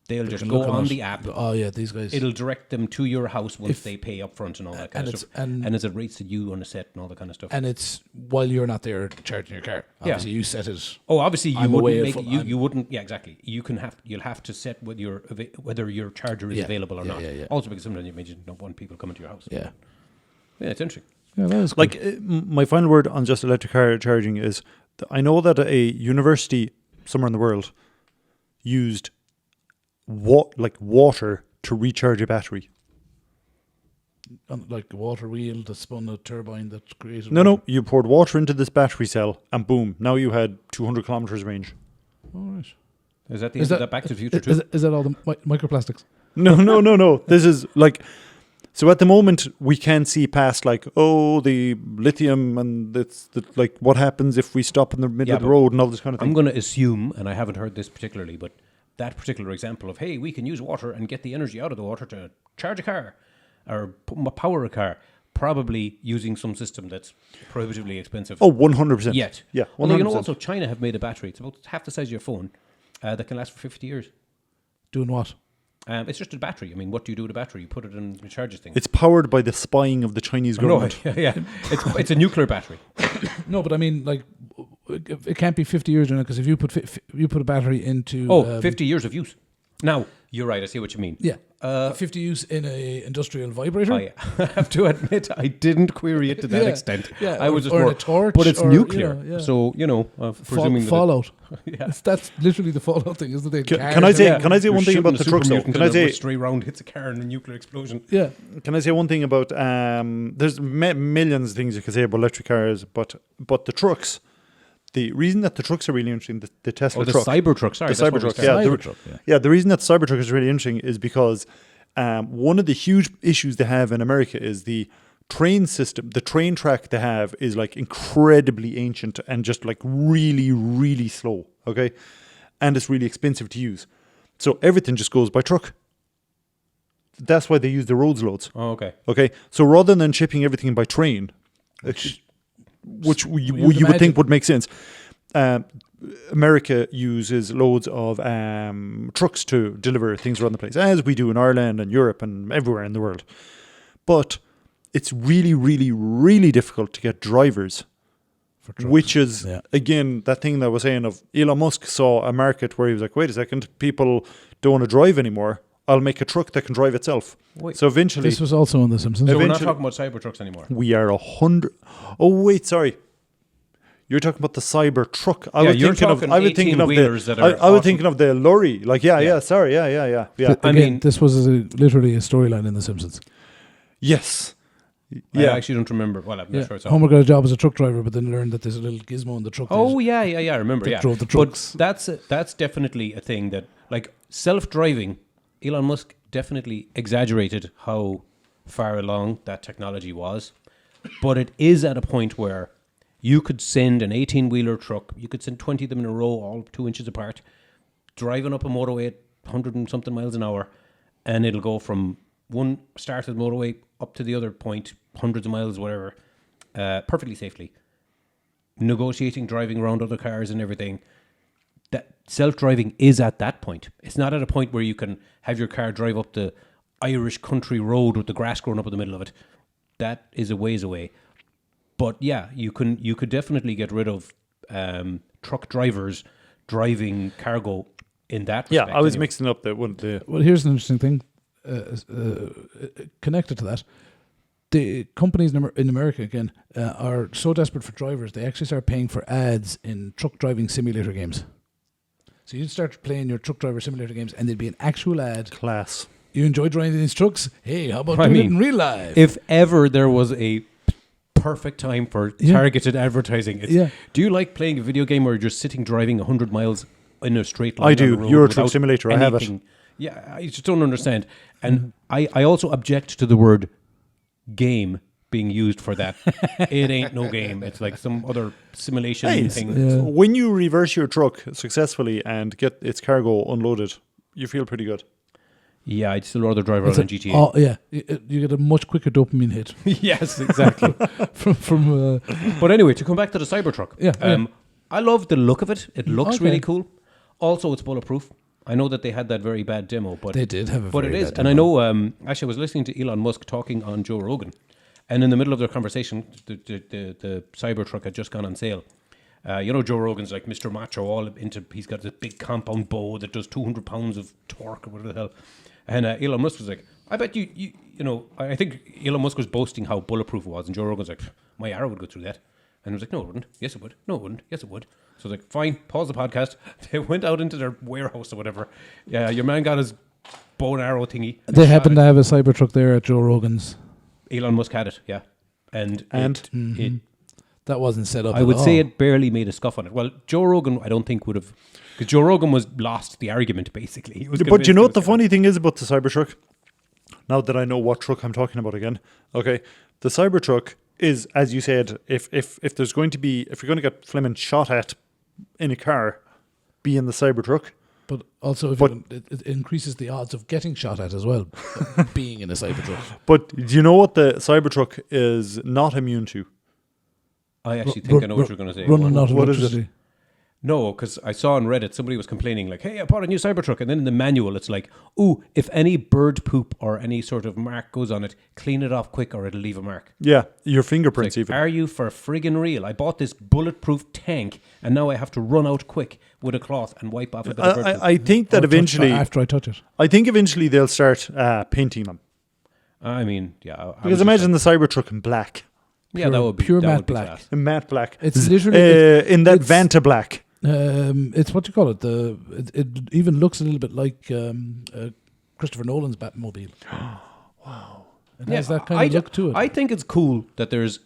They'll just go on the app. Oh yeah, these guys. It'll direct them to your house once they pay up front and all that kind of stuff. And it's at rates that you want to set and all that kind of stuff. And it's while you're not there charging your car. Obviously, you set it. Oh, obviously you I'm wouldn't away make from- it. You wouldn't. Yeah, exactly. You'll have to set whether your charger is available or not. Yeah. Also, because sometimes you may just not want people coming to your house. Yeah. Yeah, it's interesting. Yeah, that is Like my final word on just electric car charging is, I know that a university somewhere in the world used water to recharge a battery. like a water wheel that spun a turbine that created. No, you poured water into this battery cell, and boom, now you had 200 kilometers range. All right. Is that the end of that Back to the Future too? Is that all the microplastics? No. This is like, so at the moment we can't see past the lithium and like what happens if we stop in the middle of the road and all this kind of thing. I'm going to assume, and I haven't heard this particularly, but that particular example of, hey, we can use water and get the energy out of the water to charge a car or power a car, probably using some system that's prohibitively expensive. Oh, 100%. Yet. Yeah, 100%. Although, also China have made a battery, it's about half the size of your phone, that can last for 50 years. Doing what? It's just a battery. I mean, what do you do with a battery? You put it in, it charges things. It's powered by the spying of the Chinese government. Yeah. It's a nuclear battery. No, but I mean, like, it can't be 50 years, because if you put a battery into 50 years of use. Now, you're right. I see what you mean. Yeah. 50 use in a industrial vibrator. I have to admit, I didn't query it to that extent. Yeah, I was just or more, a torch, but it's or, nuclear. yeah. So, presuming Fallout. Yeah. That's literally the Fallout thing, isn't it? Can I say one thing about the trucks though? Can I say stray round hits a car in a nuclear explosion? Yeah. Can I say one thing about there's millions of things you can say about electric cars, but the trucks. The reason that the trucks are really interesting, the Tesla truck. Cybertruck, sorry. The Cybertruck, the reason that the Cybertruck is really interesting is because one of the huge issues they have in America is the train system. The train track they have is like incredibly ancient and just like really, really slow, okay? And it's really expensive to use. So everything just goes by truck. That's why they use the roads loads. Oh, okay. Okay, so rather than shipping everything by train, which you would think would make sense. America uses loads of trucks to deliver things around the place, as we do in Ireland and Europe and everywhere in the world. But it's really, really, really difficult to get drivers, which is, again, that thing that I was saying of Elon Musk saw a market where he was like, wait a second, people don't want to drive anymore. I'll make a truck that can drive itself. Wait, so eventually... This was also on The Simpsons. So we're not talking about Cybertrucks anymore. We are 100... Oh, wait, sorry. You're talking about the Cybertruck. I was thinking of the lorry. Like, sorry. I mean, this was literally a storyline in The Simpsons. Yes. I actually don't remember. Well, I'm not sure it's Homer got a job as a truck driver, but then learned that there's a little gizmo in the truck. Oh, I remember, that drove the trucks. But that's definitely a thing that, like, self-driving, Elon Musk definitely exaggerated how far along that technology was. But it is at a point where you could send an 18-wheeler truck, you could send 20 of them in a row, all 2 inches apart, driving up a motorway at 100 and something miles an hour, and it'll go from one start of the motorway up to the other point, hundreds of miles, whatever, perfectly safely. Negotiating, driving around other cars and everything. That self-driving is at that point. It's not at a point where you can have your car drive up the Irish country road with the grass growing up in the middle of it. That is a ways away. But yeah, you could definitely get rid of truck drivers driving cargo in that respect. Yeah, I was mixing up the one. Well, here's an interesting thing. connected to that, the companies in America again are so desperate for drivers they actually start paying for ads in truck driving simulator games. So you start playing your truck driver simulator games, and there'd be an actual ad. Class. You enjoy driving these trucks? Hey, how about doing it in real life? If ever there was a perfect time for targeted advertising, do you like playing a video game where you're just sitting driving 100 miles in a straight line? I do. Euro Truck Simulator. Anything? I have it. Yeah, I just don't understand. And I also object to the word game being used for that. It ain't no game. It's like some other simulation thing. Yeah. So when you reverse your truck successfully and get its cargo unloaded, you feel pretty good. Yeah, I'd still rather drive around in GTA. Oh yeah, you get a much quicker dopamine hit. Yes, exactly. But anyway, to come back to the Cybertruck, I love the look of it. It looks really cool. Also, it's bulletproof. I know that they had that very bad demo, but they did have a very bad demo. And I know. Actually, I was listening to Elon Musk talking on Joe Rogan, and in the middle of their conversation, the Cybertruck had just gone on sale. Joe Rogan's like Mr. Macho, he's got this big compound bow that does 200 pounds of torque or whatever the hell. And Elon Musk was like, I bet I think Elon Musk was boasting how bulletproof it was. And Joe Rogan's like, my arrow would go through that. And he was like, no, it wouldn't. Yes, it would. No, it wouldn't. Yes, it would. So I was like, fine, pause the podcast. They went out into their warehouse or whatever. Yeah, your man got his bow and arrow thingy. They happen to have a Cybertruck there at Joe Rogan's. Elon Musk had it, yeah. And it that wasn't set up. I would say it barely made a scuff on it. Well, Joe Rogan, I don't think would have, because Joe Rogan was lost the argument basically. But you know what the funny thing is about the Cybertruck? Now that I know what truck I'm talking about again, okay, the Cybertruck is, as you said, if there's going to be, if you're going to get flimming shot at in a car, be in the Cybertruck. But also, it increases the odds of getting shot at as well, being in a Cybertruck. But do you know what the Cybertruck is not immune to? I actually think I know what you're going to say. Running out of what is electricity. it? No, because I saw on Reddit somebody was complaining like, hey, I bought a new Cybertruck. And then in the manual, it's like, ooh, if any bird poop or any sort of mark goes on it, clean it off quick or it'll leave a mark. Yeah, your fingerprints like, even. Are you for friggin' real? I bought this bulletproof tank and now I have to run out quick with a cloth and wipe off a bit of bird poop. I think that eventually... After I touch it. I think eventually they'll start painting them. I mean, yeah. Because imagine the Cybertruck in black. Yeah, that would be pure that matte would be black. class. In matte black. It's literally in that Vanta black. It's what you call it. It even looks a little bit like Christopher Nolan's Batmobile. Wow. It has that kind of look to it. I think it's cool that there's.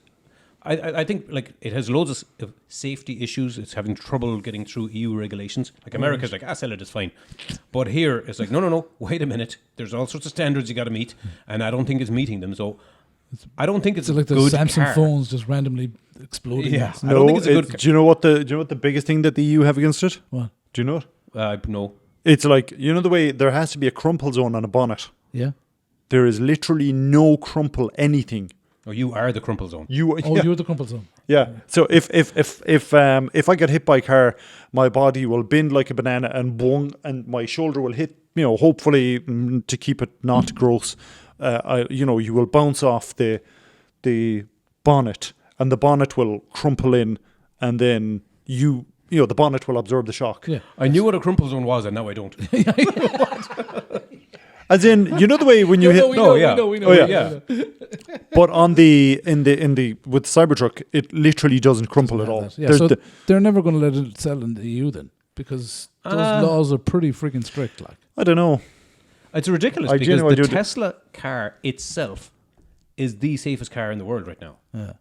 I think like it has loads of safety issues. It's having trouble getting through EU regulations. Like America's like, sell it, it's fine. But here it's like, no. Wait a minute. There's all sorts of standards you got to meet, and I don't think it's meeting them. So I don't think it's like a the good Samsung car. phones just randomly exploding. Yeah. No, I don't think it's a good car. Do you know what the biggest thing that the EU have against it? What? Do you know it? No. It's like, you know the way there has to be a crumple zone on a bonnet. Yeah. There is literally no crumple anything. Oh, you are the crumple zone. You're the crumple zone. Yeah. So if I get hit by a car, my body will bend like a banana and boom, and my shoulder will hit. Hopefully to keep it not gross. You will bounce off the bonnet, and the bonnet will crumple in, and then the bonnet will absorb the shock. Yeah. I knew what a crumple zone was, and now I don't. As in, the way when you hit. We know. Yeah. But on with Cybertruck, it literally doesn't crumple at all. Yeah, so they're never going to let it sell in the EU then, because those laws are pretty freaking strict. Like, I don't know. It's ridiculous because the Tesla car itself is the safest car in the world right now. Yeah.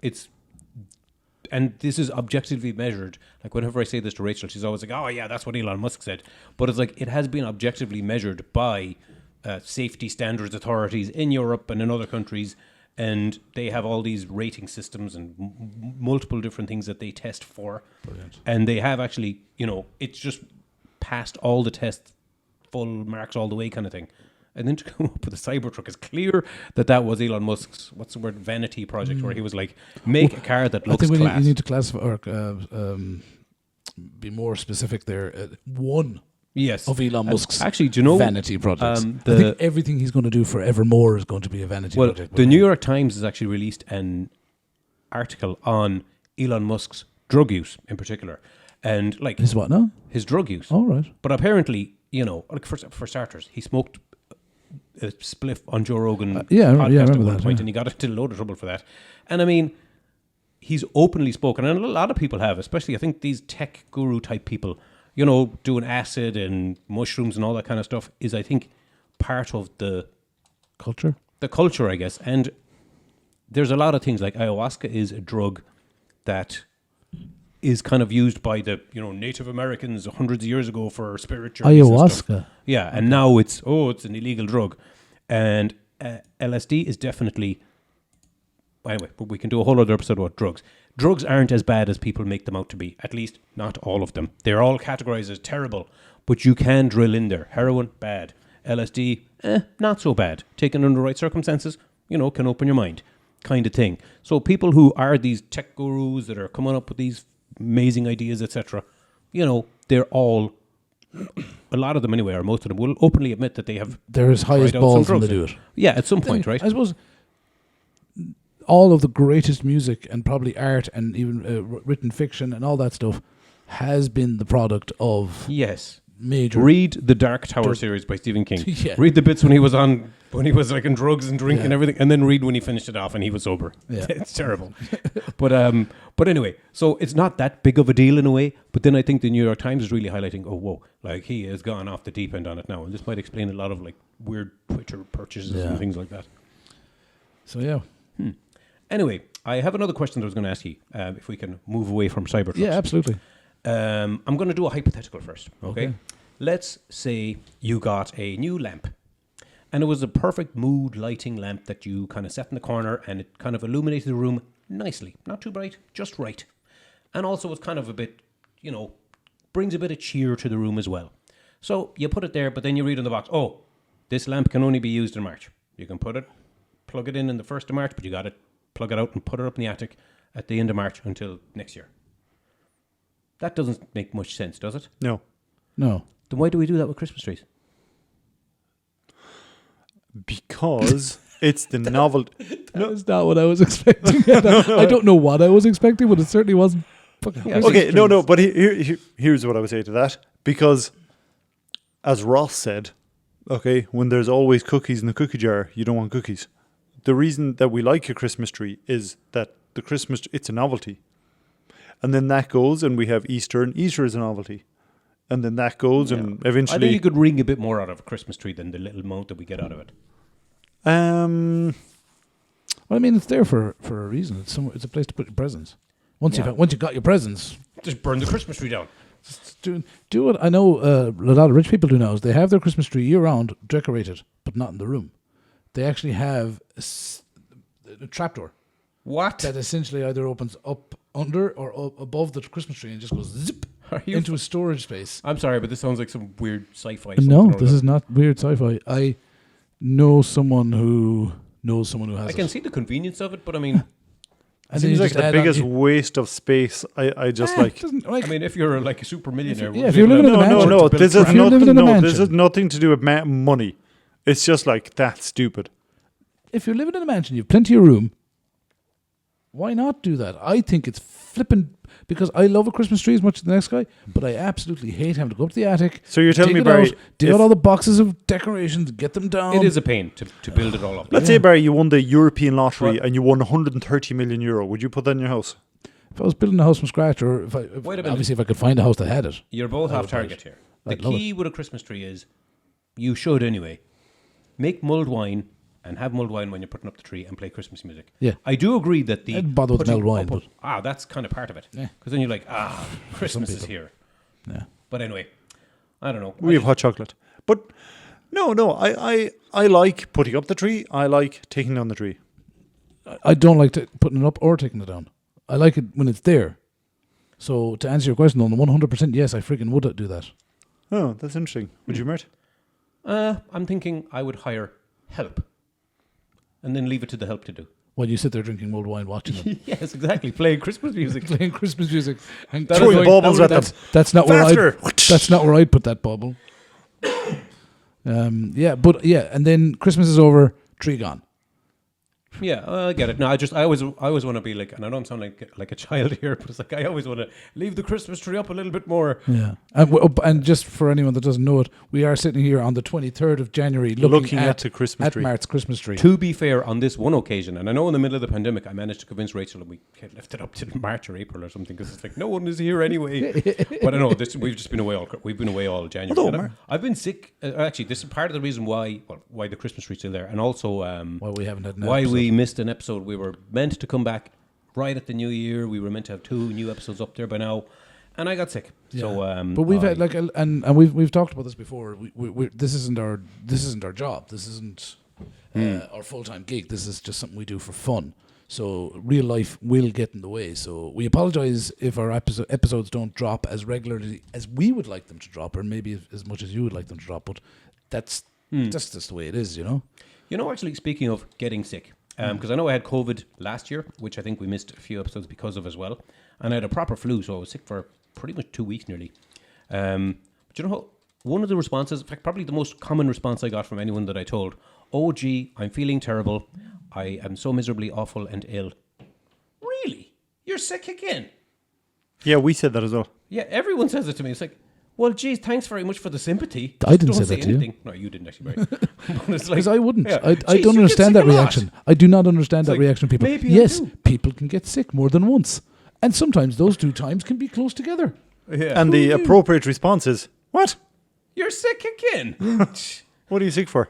And this is objectively measured. Like whenever I say this to Rachel, she's always like, "Oh yeah, that's what Elon Musk said." But it's like it has been objectively measured by safety standards authorities in Europe and in other countries, and they have all these rating systems and multiple different things that they test for. Brilliant. And they have actually, it's just passed all the tests, full marks all the way kind of thing. And then to come up with a Cybertruck is clear that was Elon Musk's, what's the word, vanity project, where he was like, make a car that looks class. I think you need to classify or be more specific there. One of Elon Musk's actually, do you know, vanity projects. I think everything he's going to do forevermore is going to be a vanity project. The New York Times has actually released an article on Elon Musk's drug use in particular. And like his what now? His drug use. All right. But apparently, like for starters, he smoked a spliff on Joe Rogan. I podcast at remember one that, point, yeah. and he got into a load of trouble for that. And I mean, he's openly spoken, and a lot of people have, especially I think these tech guru type people, doing acid and mushrooms and all that kind of stuff is, I think, part of the Culture? culture, I guess. And there's a lot of things like ayahuasca is a drug that is kind of used by the Native Americans hundreds of years ago for spirit journeys and stuff. Ayahuasca? Yeah, and now it's an illegal drug, and LSD is definitely. Anyway, but we can do a whole other episode about drugs. Drugs aren't as bad as people make them out to be. At least not all of them. They're all categorized as terrible, but you can drill in there. Heroin, bad. LSD, not so bad. Taken under the right circumstances, can open your mind, kind of thing. So people who are these tech gurus that are coming up with these amazing ideas, etc., they're all, a lot of them anyway, or most of them, will openly admit that they have. They're as high as tried out balls some when they drugs. do it. Yeah, at some point, right? I suppose all of the greatest music and probably art and even written fiction and all that stuff has been the product of Yes. major. Read the Dark Tower series by Stephen King. Yeah. Read the bits when he was like in drugs and drink Yeah. and everything, and then read when he finished it off and he was sober. Yeah. It's terrible. But anyway, so it's not that big of a deal in a way. But then I think the New York Times is really highlighting, oh whoa, like he has gone off the deep end on it now, and this might explain a lot of like weird Twitter purchases Yeah. and things like that. So yeah. Anyway, I have another question that I was going to ask you. If we can move away from Cybertrucks. Yeah, absolutely. I'm going to do a hypothetical first. Okay? Let's say you got a new lamp, and it was a perfect mood lighting lamp that you kind of set in the corner, and it kind of illuminated the room nicely. Not too bright, just right. And also it's kind of a bit, brings a bit of cheer to the room as well. So you put it there, but then you read on the box, oh, this lamp can only be used in March. You can plug it in the 1st of March, but you got to plug it out and put it up in the attic at the end of March until next year. That doesn't make much sense, does it? No. No. Then why do we do that with Christmas trees? Because it's the novelty. That's not what I was expecting. I don't know what I was expecting, but it certainly wasn't. Fucking Christmas Okay, no, trees. but here's what I would say to that. Because, as Ross said, okay, when there's always cookies in the cookie jar, you don't want cookies. The reason that we like a Christmas tree is that it's a novelty. And then that goes, and we have Easter, and Easter is a novelty. And then that goes, and I eventually. think you could wring a bit more out of a Christmas tree than the little amount that we get out of it. Well, I mean, it's there for a reason. It's a place to put your presents. Once you got your presents, Just burn the Christmas tree down. do what I know a lot of rich people do now is they have their Christmas tree year round decorated, but not in the room. They actually have a trapdoor What? that essentially either opens up under or up above the Christmas tree and just goes zip Are you into a storage space. I'm sorry, but this sounds like some weird sci-fi. No, this is not weird sci-fi. I know someone who has I can it. see the convenience of it, but I mean, And then seems you like just the add on- biggest waste of space. I just like. I mean, if you're like a super millionaire, if you're living in a mansion, No, to this build is If you're living in a nothing. No, this mansion. is nothing to do with money. It's just like that's stupid. if you're living in a mansion, you've plenty of room. Why not do that? I think it's flippin' because I love a Christmas tree as much as the next guy, but I absolutely hate having to go up to the attic. So you're telling dig me, it Barry, out, dig out all the boxes of decorations, get them down. it is a pain to build it all up. Let's say, Barry, you won the European lottery What? and you won 130 million euro. Would you put that in your house? If I was building a house from scratch, or Wait a minute. obviously if I could find a house that had it. You're both I off would buy target it. here. The I'd love key with a Christmas tree is you should anyway make mulled wine and have mulled wine when you're putting up the tree and play Christmas music. Yeah. I do agree that the I'd bother with putting mulled wine, up that's kind of part of it. Yeah. Because then you're like, Christmas is people. here. Yeah. But anyway, I don't know. We have hot chocolate. But no, I like putting up the tree. I like taking down the tree. I don't like putting it up or taking it down. I like it when it's there. So to answer your question, on the 100%, yes, I freaking would do that. Oh, that's interesting. Would you, Mert? I'm thinking I would hire help and then leave it to the help to do. While you sit there drinking mulled wine, watching them, Yes, exactly. Playing Christmas music. playing Christmas music, and That Throwing is baubles at them. That's not Faster! where that's not where I'd put that bubble. And then Christmas is over, tree gone. Yeah, I get it. No, I always want to be like, and I don't sound like a child here, but it's like I always want to leave the Christmas tree up a little bit more. Yeah, and just for anyone that doesn't know it, we are sitting here on the 23rd of January looking at the Christmas tree. Mart's Christmas tree. To be fair, on this one occasion, and I know in the middle of the pandemic, I managed to convince Rachel that we can't lift it up to March or April or something because it's like no one is here anyway. But I know we've just been away all January. Although, I've been sick. Actually, this is part of the reason why the Christmas tree's still there, and also Why we haven't had an why episode. we missed an episode. We were meant to come back right at the new year. We were meant to have 2 new episodes up there by now, and I got sick. Yeah. So, but we've had and we've talked about this before. We this isn't our job. This isn't our full-time gig. This is just something we do for fun. So real life will get in the way. So we apologize if our episodes don't drop as regularly as we would like them to drop, or maybe as much as you would like them to drop. But that's just the way it is, you know. You know, actually, speaking of getting sick, because I know I had COVID last year, which I think we missed a few episodes because of as well, and I had a proper flu, so I was sick for pretty much 2 weeks nearly. But you know how one of the responses, in fact, probably the most common response I got from anyone that I told, "Oh, gee, I'm feeling terrible. I am so miserably awful and ill." Really? You're sick again? Yeah, we said that as well. Yeah, everyone says it to me. It's like, well, geez, thanks very much for the sympathy. I didn't Don't say that to you. anything. No, you didn't actually, Barry. But it's like, Because I wouldn't. yeah, I geez, don't you get understand sick that a lot. reaction. I do not understand that like, reaction of people. maybe I Yes, do. people can get sick more than once. And sometimes those 2 times can be close together. Yeah. And the appropriate response is, "What? You're sick again. What are you sick for?"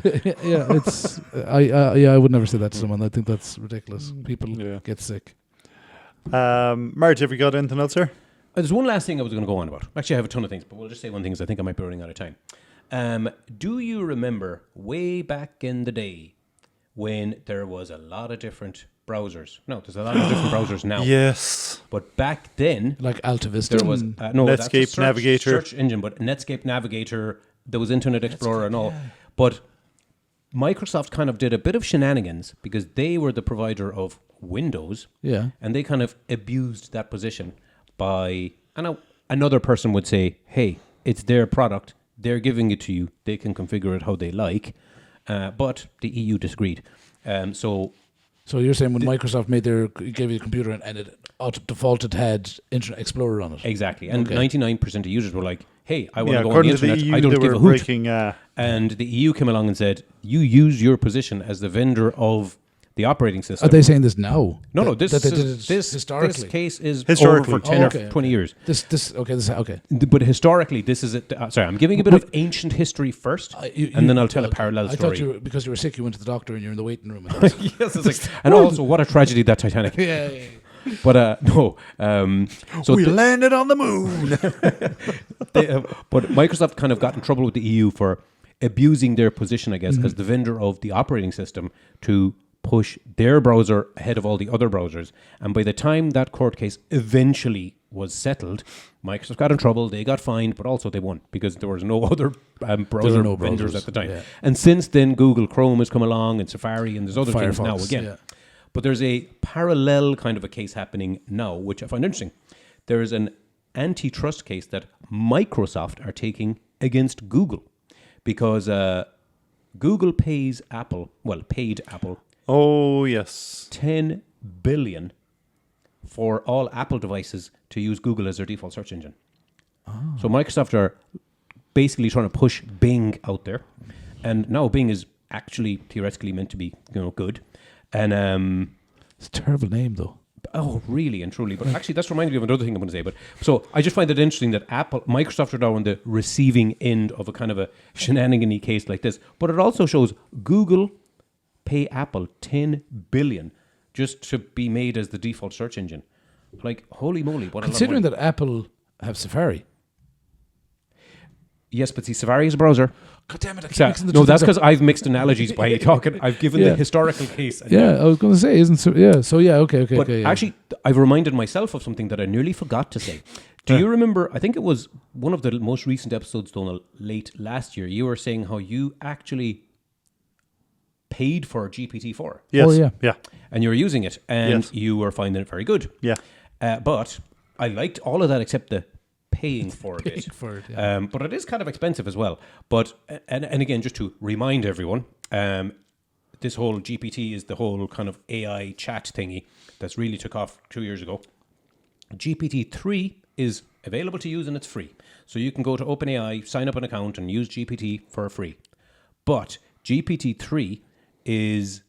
Yeah, it's I would never say that to someone. I think that's ridiculous. People get sick. Marge, have you got anything else, sir? There's one last thing I was going to go on about. Actually, I have a ton of things, but we'll just say one thing because I think I might be running out of time. Do you remember way back in the day when there was a lot of different browsers? No, there's a lot of different browsers now. Yes. But back then, Like Alta Vista. there was no that's a Netscape Navigator. search engine, but Netscape Navigator. There was Internet Explorer and all, but Microsoft kind of did a bit of shenanigans because they were the provider of Windows, and they kind of abused that position by. I know another person would say, "Hey, it's their product; they're giving it to you. They can configure it how they like," but the EU disagreed. So you're saying when Microsoft gave you the computer and it defaulted had Internet Explorer on it? exactly, and Okay. 99% of users were like, "Hey, I want to go on the according to the internet. EU, I don't they give were a hoot." breaking. And the EU came along and said, "You use your position as the vendor of the operating system." Are they saying this now? No, this that they did is, it this historically. case is Historically. over for 10 Oh, or okay, 20 years. Okay. But historically, this is it. Sorry, I'm giving a bit of ancient history first, and then I'll tell a parallel I story. thought because you were sick, you went to the doctor and you're in the waiting room. And Yes, it's like, and also, what a tragedy that Titanic. yeah. But no, so We landed on the moon. but Microsoft kind of got in trouble with the EU for abusing their position, I guess, as the vendor of the operating system to push their browser ahead of all the other browsers. And by the time that court case eventually was settled, Microsoft got in trouble, they got fined, but also they won because there was no other browser no vendors browsers, at the time. yeah. And since then, Google Chrome has come along and Safari and there's other things Firefox, now again. yeah. But there's a parallel kind of a case happening now, which I find interesting. There is an antitrust case that Microsoft are taking against Google because Google paid Apple Oh, yes. 10 billion for all Apple devices to use Google as their default search engine. Oh. So Microsoft are basically trying to push Bing out there. And now Bing is actually theoretically meant to be, good. And It's a terrible name, though. oh, really and truly. But actually, that's reminded me of another thing I'm going to say. But so I just find it interesting that Microsoft are now on the receiving end of a kind of a shenanigan-y case like this. But it also shows Google pay Apple 10 billion just to be made as the default search engine. Like, holy moly, what a lot of Considering money. that Apple have Safari. Yes, but see, Safari is a browser. God damn it! I keep So, mixing the no, two that's things because up. I've mixed analogies by talking. I've given Yeah. the historical case. And Yeah, I was going to say, isn't so? Yeah, so yeah, okay. But Yeah. actually, I've reminded myself of something that I nearly forgot to say. Do you remember, I think it was one of the most recent episodes done late last year, you were saying how you actually paid for GPT-4. Yes. Oh, yeah. Yeah. And you were using it, and Yes. you were finding it very good. Yeah. But I liked all of that except the paying for it. Paying for it, yeah. But it is kind of expensive as well. But and again, just to remind everyone, this whole GPT is the whole kind of AI chat thingy that's really took off 2 years ago. GPT-3 is available to use and it's free. So you can go to OpenAI, sign up an account and use GPT for free. But GPT-3 is,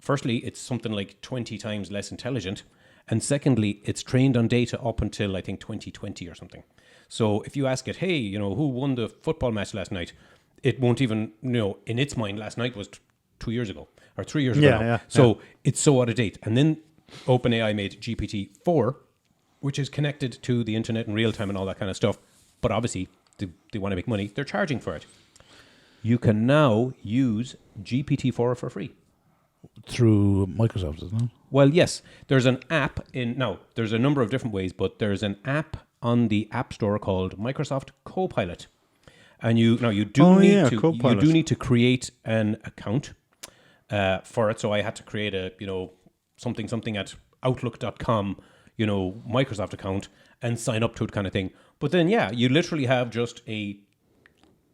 firstly, it's something like 20 times less intelligent. And secondly, it's trained on data up until, I think, 2020 or something. So if you ask it, hey, you know, who won the football match last night? It won't even, you know, in its mind, last night was 2 years ago or 3 years ago. Now. So it's so out of date. And then OpenAI made GPT-4, which is connected to the internet in real time and all that kind of stuff. But obviously, they want to make money. They're charging for it. You can now use GPT-4 for free. Through Microsoft, isn't it? Well, yes. There's an app there's a number of different ways, but there's an app on the App Store called Microsoft Copilot. And you do need to create an account for it. So I had to create a, something at outlook.com, Microsoft account and sign up to it kind of thing. But then, you literally have just a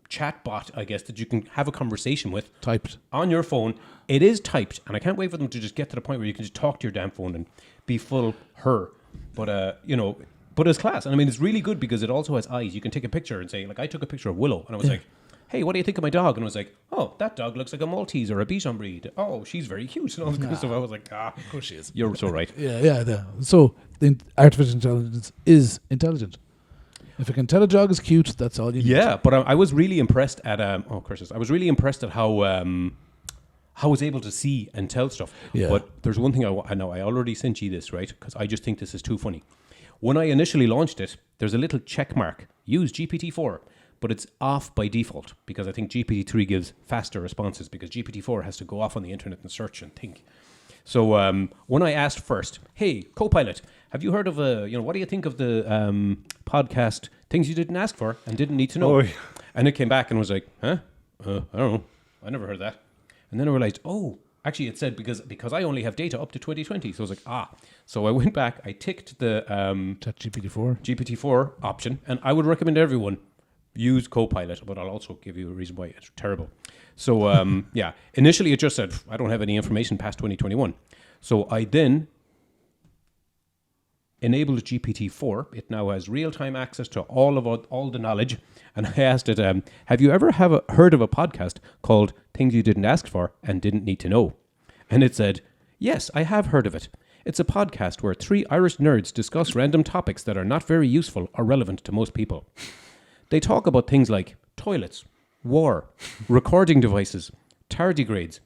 chat bot, I guess, that you can have a conversation with. Typed. On your phone. It is typed. And I can't wait for them to just get to the point where you can just talk to your damn phone and be full her. But, but it's class. And I mean, it's really good because it also has eyes. You can take a picture and say, like, I took a picture of Willow. And I was like, hey, what do you think of my dog? And I was like, oh, that dog looks like a Maltese or a Bichon breed. Oh, she's very cute. And all this kind of stuff. I was like, of course she is. You're so right. Yeah. So the artificial intelligence is intelligent. If it can tell a dog is cute, that's all you need. Yeah, but I was really impressed at I was really impressed at how I was able to see and tell stuff. Yeah. But there's one thing I know. I already sent you this, right? Because I just think this is too funny. When I initially launched it, there's a little check mark. Use GPT-4, but it's off by default because I think GPT-3 gives faster responses because GPT-4 has to go off on the internet and search and think. So when I asked first, hey, Copilot, have you heard of what do you think of the podcast Things You Didn't Ask For and Didn't Need to Know? Oh, yeah. And it came back and was like, I don't know. I never heard that. And then I realized, actually it said because I only have data up to 2020. So I was like, So I went back, I ticked the GPT-4 option, and I would recommend everyone use Copilot, but I'll also give you a reason why it's terrible. So initially it just said, I don't have any information past 2021. So I then enabled GPT-4. It now has real-time access to all the knowledge. And I asked it, have you ever heard of a podcast called Things You Didn't Ask For and Didn't Need to Know? And it said, yes, I have heard of it. It's a podcast where 3 Irish nerds discuss random topics that are not very useful or relevant to most people. They talk about things like toilets, war, recording devices, tardigrades,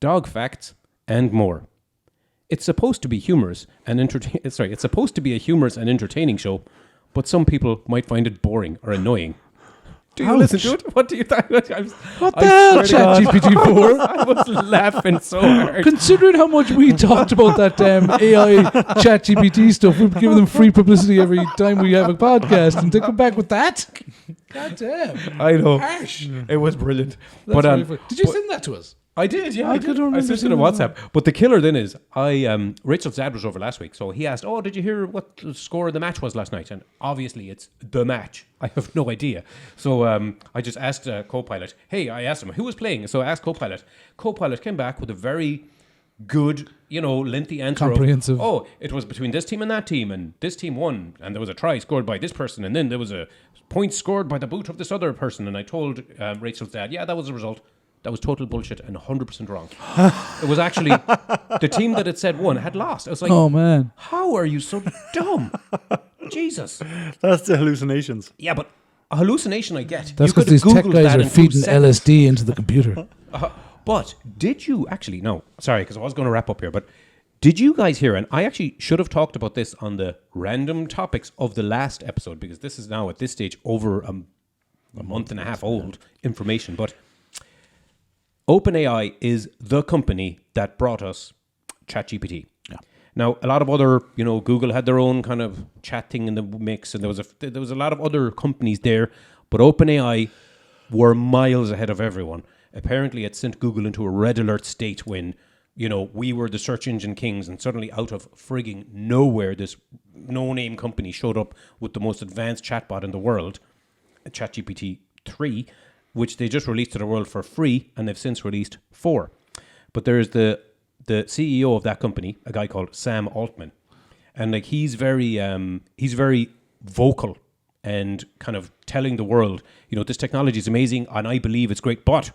dog facts, and more. It's supposed to be humorous and It's supposed to be a humorous and entertaining show, but some people might find it boring or annoying. Do you listen to it? What do you think? What the hell, ChatGPT-4? I was laughing so hard. Considering how much we talked about that damn AI ChatGPT stuff, we're giving them free publicity every time we have a podcast, and they come back with that? God damn. I know. Harsh. It was brilliant. Did you send that to us? I did, yeah. I did. I sent it on WhatsApp. But the killer then is, Rachel's dad was over last week, so he asked, did you hear what the score of the match was last night? And obviously it's the match. I have no idea. So I just asked Copilot, I asked him, who was playing? So I asked Copilot. Copilot came back with a very good, lengthy answer. Comprehensive. It was between this team and that team, and this team won, and there was a try scored by this person, and then there was a point scored by the boot of this other person. And I told Rachel's dad, that was the result. That was total bullshit and 100% wrong. It was actually the team that it said won had lost. I was like, oh man, how are you so dumb? Jesus. That's the hallucinations. Yeah, but a hallucination I get. That's because these tech guys are feeding LSD into the computer. But did you actually, no, sorry, because I was going to wrap up here, but did you guys hear, and I actually should have talked about this on the random topics of the last episode, because this is now at this stage over a month and a half old information, but OpenAI is the company that brought us ChatGPT. Yeah. Now, a lot of other, Google had their own kind of chat thing in the mix, and there was a lot of other companies there, but OpenAI were miles ahead of everyone. Apparently, it sent Google into a red alert state when, we were the search engine kings, and suddenly out of frigging nowhere, this no-name company showed up with the most advanced chatbot in the world, ChatGPT 3, which they just released to the world for free, and they've since released 4. But there's the CEO of that company, a guy called Sam Altman, and like he's very vocal and kind of telling the world, this technology is amazing and I believe it's great, but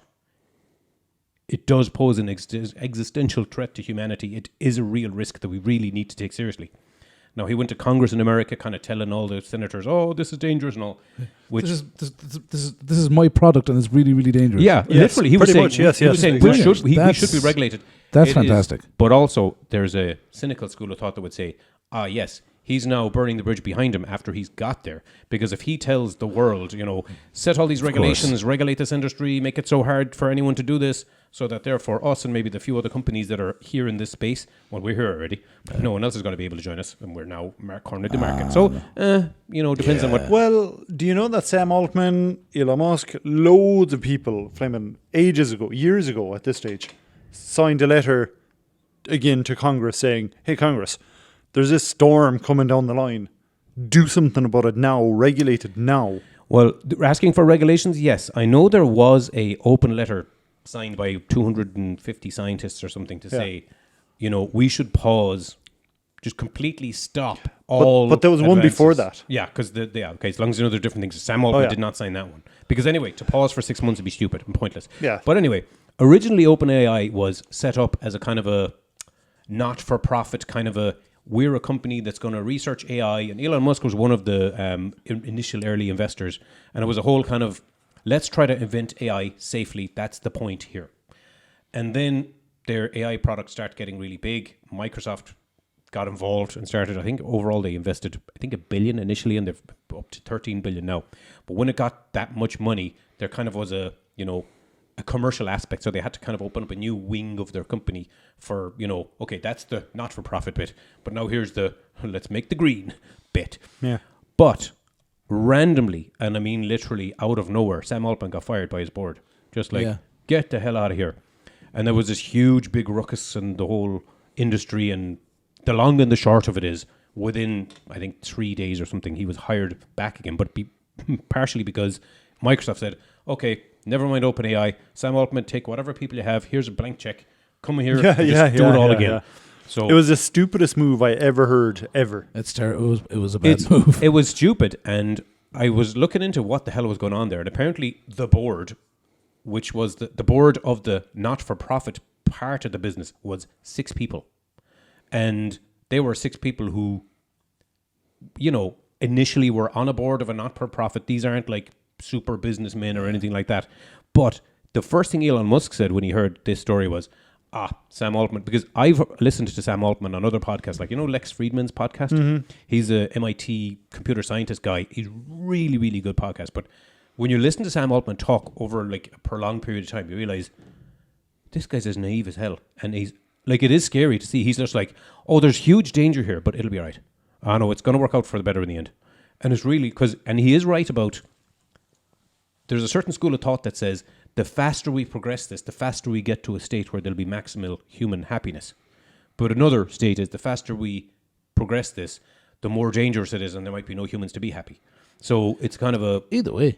it does pose an existential threat to humanity. It is a real risk that we really need to take seriously. Now, he went to Congress in America kind of telling all the senators, oh, this is dangerous and all. Which this is my product and it's really, really dangerous. Yeah, yes, literally. He was saying, we should be regulated. That's fantastic. But also, there's a cynical school of thought that would say, yes, he's now burning the bridge behind him after he's got there. Because if he tells the world, set all these regulations, regulate this industry, make it so hard for anyone to do this, so that therefore us and maybe the few other companies that are here in this space, well, we're here already, but no one else is going to be able to join us, and we're now cornered the market. So, depends on what... Well, do you know that Sam Altman, Elon Musk, loads of people, flaming years ago at this stage, signed a letter again to Congress saying, hey, Congress, there's this storm coming down the line. Do something about it now. Regulate it now. Well, asking for regulations, yes. I know there was a open letter signed by 250 scientists or something to say, we should pause, just completely stop all. But there was advances. one before that. Yeah, because as long as you know there are different things. Sam Altman did not sign that one because anyway, to pause for 6 months would be stupid and pointless. Yeah. But anyway, originally OpenAI was set up as a kind of a not-for-profit kind of a. We're a company that's going to research AI, and Elon Musk was one of the initial early investors, and it was a whole kind of. Let's try to invent AI safely. That's the point here. And then their AI products start getting really big. Microsoft got involved and started, I think overall they invested, $1 billion initially, and they're up to 13 billion now. But when it got that much money, there kind of was a commercial aspect. So they had to kind of open up a new wing of their company for, okay, that's the not-for-profit bit. But now here's the, let's make the green bit. Yeah. But randomly, and I mean literally out of nowhere, Sam Altman got fired by his board. Just get the hell out of here. And there was this huge big ruckus in the whole industry, and the long and the short of it is, within, I think, 3 days or something, he was hired back again, but partially because Microsoft said, okay, never mind OpenAI, Sam Altman, take whatever people you have, here's a blank check, come here, do it all again. Yeah. So it was the stupidest move I ever heard, ever. It's terrible. It was a bad move. It was stupid, and I was looking into what the hell was going on there, and apparently the board, which was the board of the not-for-profit part of the business, was 6 people. And they were 6 people who, initially were on a board of a not-for-profit. These aren't like super businessmen or anything like that. But the first thing Elon Musk said when he heard this story was, Sam Altman, because I've listened to Sam Altman on other podcasts, like, Lex Friedman's podcast. Mm-hmm. He's a MIT computer scientist guy. He's really, really good podcast. But when you listen to Sam Altman talk over like a prolonged period of time, you realize this guy's as naive as hell. And he's like, it is scary to see. He's just like, there's huge danger here, but it'll be all right. I know it's going to work out for the better in the end. And it's really and he is right about, there's a certain school of thought that says, the faster we progress this, the faster we get to a state where there'll be maximal human happiness. But another state is the faster we progress this, the more dangerous it is, and there might be no humans to be happy. So it's kind of a... Either way.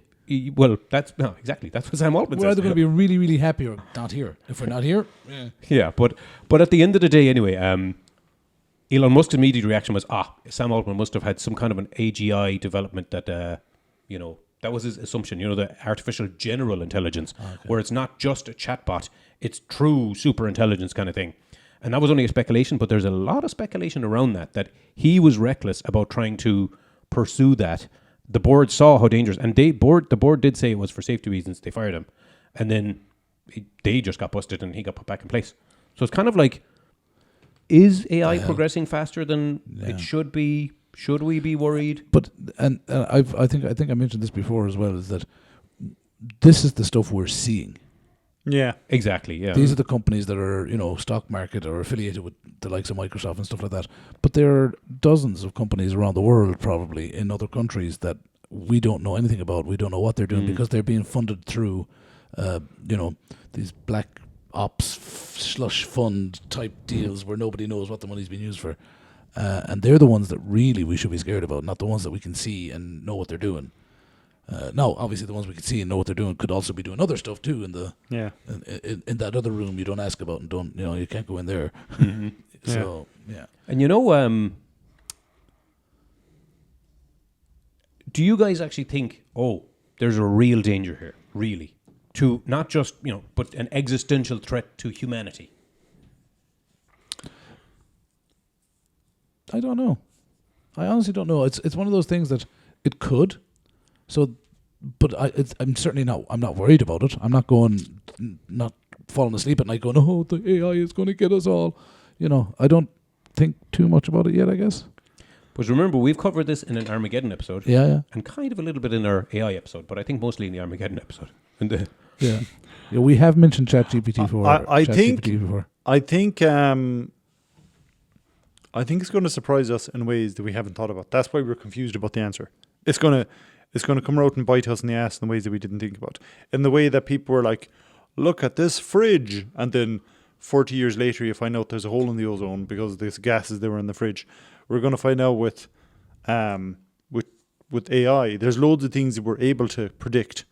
Well, exactly. That's what Sam Altman says. We're either going to be really, really happy or not here. If we're not here... Yeah, but at the end of the day, anyway, Elon Musk's immediate reaction was, Sam Altman must have had some kind of an AGI development that, that was his assumption, the artificial general intelligence, where it's not just a chatbot, it's true super intelligence kind of thing. And that was only a speculation, but there's a lot of speculation around that he was reckless about trying to pursue that. The board saw how dangerous, and the board did say it was for safety reasons, they fired him. And then they just got busted and he got put back in place. So it's kind of like, is AI progressing faster than it should be? Should we be worried? But I think I mentioned this before as well, is that this is the stuff we're seeing. Yeah, exactly. Yeah, these are the companies that are stock market or affiliated with the likes of Microsoft and stuff like that. But there are dozens of companies around the world, probably in other countries, that we don't know anything about. We don't know what they're doing because they're being funded through, these black ops slush fund type deals where nobody knows what the money's being used for. And they're the ones that really we should be scared about, not the ones that we can see and know what they're doing. Now, obviously, the ones we can see and know what they're doing could also be doing other stuff too in the Yeah. in that other room you don't ask about and don't you can't go in there. Mm-hmm. So yeah. And do you guys actually think, there's a real danger here, really, to not just but an existential threat to humanity? I don't know. I honestly don't know. It's one of those things that it could. So, but I'm certainly not. I'm not worried about it. I'm not not falling asleep at night going, "Oh, the AI is going to get us all." I don't think too much about it yet, I guess. But remember, we've covered this in an Armageddon episode, Yeah. and kind of a little bit in our AI episode, but I think mostly in the Armageddon episode. Yeah, we have mentioned ChatGPT before. I think ChatGPT before. I think it's going to surprise us in ways that we haven't thought about. That's why we're confused about the answer. It's going to come out and bite us in the ass in ways that we didn't think about. In the way that people were like, look at this fridge. And then 40 years later, you find out there's a hole in the ozone because of these gases that were in the fridge. We're going to find out with AI, there's loads of things that we're able to predict.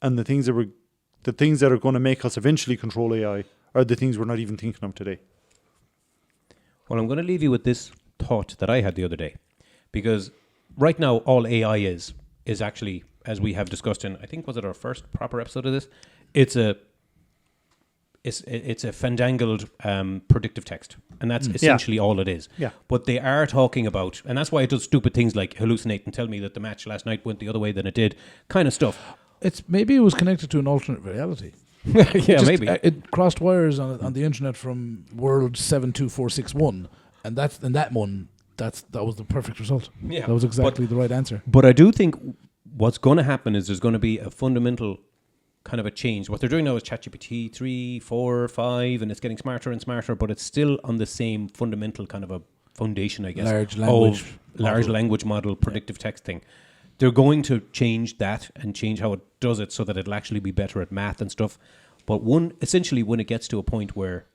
And the things that are going to make us eventually control AI are the things we're not even thinking of today. Well, I'm going to leave you with this thought that I had the other day, because right now all AI is actually, as we have discussed in, I think, was it our first proper episode of this? It's a fandangled predictive text, and that's essentially all it is. Yeah. But they are talking about, and that's why it does stupid things like hallucinate and tell me that the match last night went the other way than it did, kind of stuff. Maybe it was connected to an alternate reality. Yeah, maybe it crossed wires on the internet from world 72461, and that was the perfect result. Yeah, that was exactly the right answer. But I do think what's going to happen is there's going to be a fundamental kind of a change. What they're doing now is ChatGPT 3, 4, 5, and it's getting smarter and smarter, but it's still on the same fundamental kind of a foundation, I guess, large language model, predictive text thing. They're going to change that and change how it does it so that it'll actually be better at math and stuff. But essentially when it gets to a point where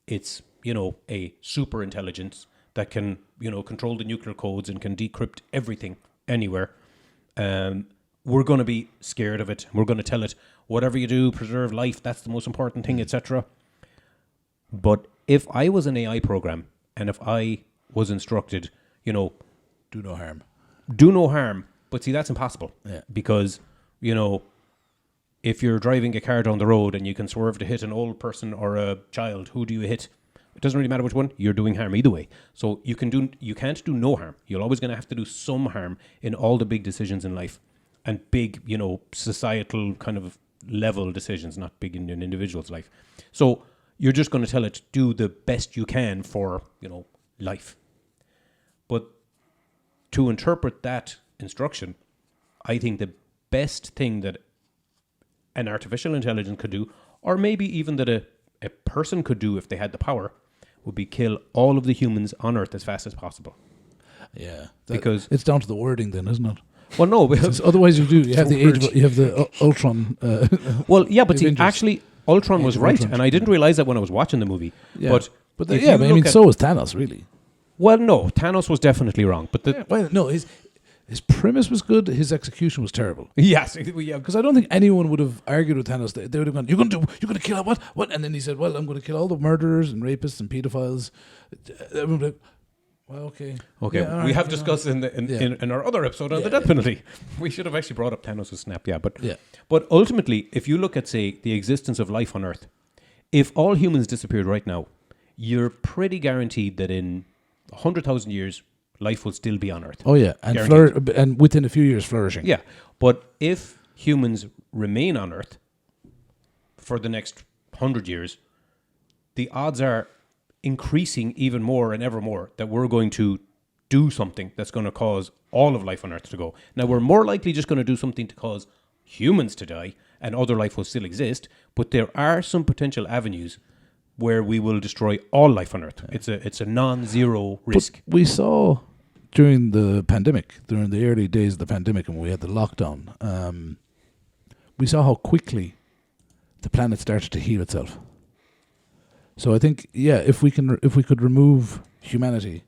it's, a super intelligence that can, control the nuclear codes and can decrypt everything anywhere, we're going to be scared of it. We're going to tell it, whatever you do, preserve life, that's the most important thing, etc. But if I was an AI program and if I was instructed, do no harm. But see, that's impossible. Yeah. Because, if you're driving a car down the road and you can swerve to hit an old person or a child, who do you hit? It doesn't really matter which one. You're doing harm either way. So you can't do no harm. You're always going to have to do some harm in all the big decisions in life, and big, societal kind of level decisions, not big in an individual's life. So you're just going to tell it, do the best you can for, life. But to interpret that instruction, I think the best thing that an artificial intelligence could do, or maybe even that a person could do if they had the power, would be kill all of the humans on Earth as fast as possible. Yeah, because it's down to the wording, then, isn't it? Well, no, otherwise you have the Ultron. Well, yeah, but see, actually, Ultron was right, and I didn't realize that when I was watching the movie. Yeah. But so was Thanos, really. Well, no, Thanos was definitely wrong, but his premise was good. His execution was terrible. Yes, because I don't think anyone would have argued with Thanos. They would have gone, "You're going to kill what?" And then he said, "Well, I'm going to kill all the murderers and rapists and pedophiles." Everyone would be like, well, okay. Yeah, we have discussed in our other episode on the death penalty. We should have actually brought up Thanos' snap, but ultimately, if you look at, say, the existence of life on Earth, if all humans disappeared right now, you're pretty guaranteed that in 100,000 years, life will still be on Earth. Oh yeah, and within a few years flourishing. Yeah, but if humans remain on Earth for the next 100 years, the odds are increasing even more and ever more that we're going to do something that's going to cause all of life on Earth to go. Now, we're more likely just going to do something to cause humans to die and other life will still exist, but there are some potential avenues where we will destroy all life on Earth. It's a non-zero risk. But we saw during the pandemic, during the early days of the pandemic, and when we had the lockdown, we saw how quickly the planet started to heal itself. So I think, if we could remove humanity,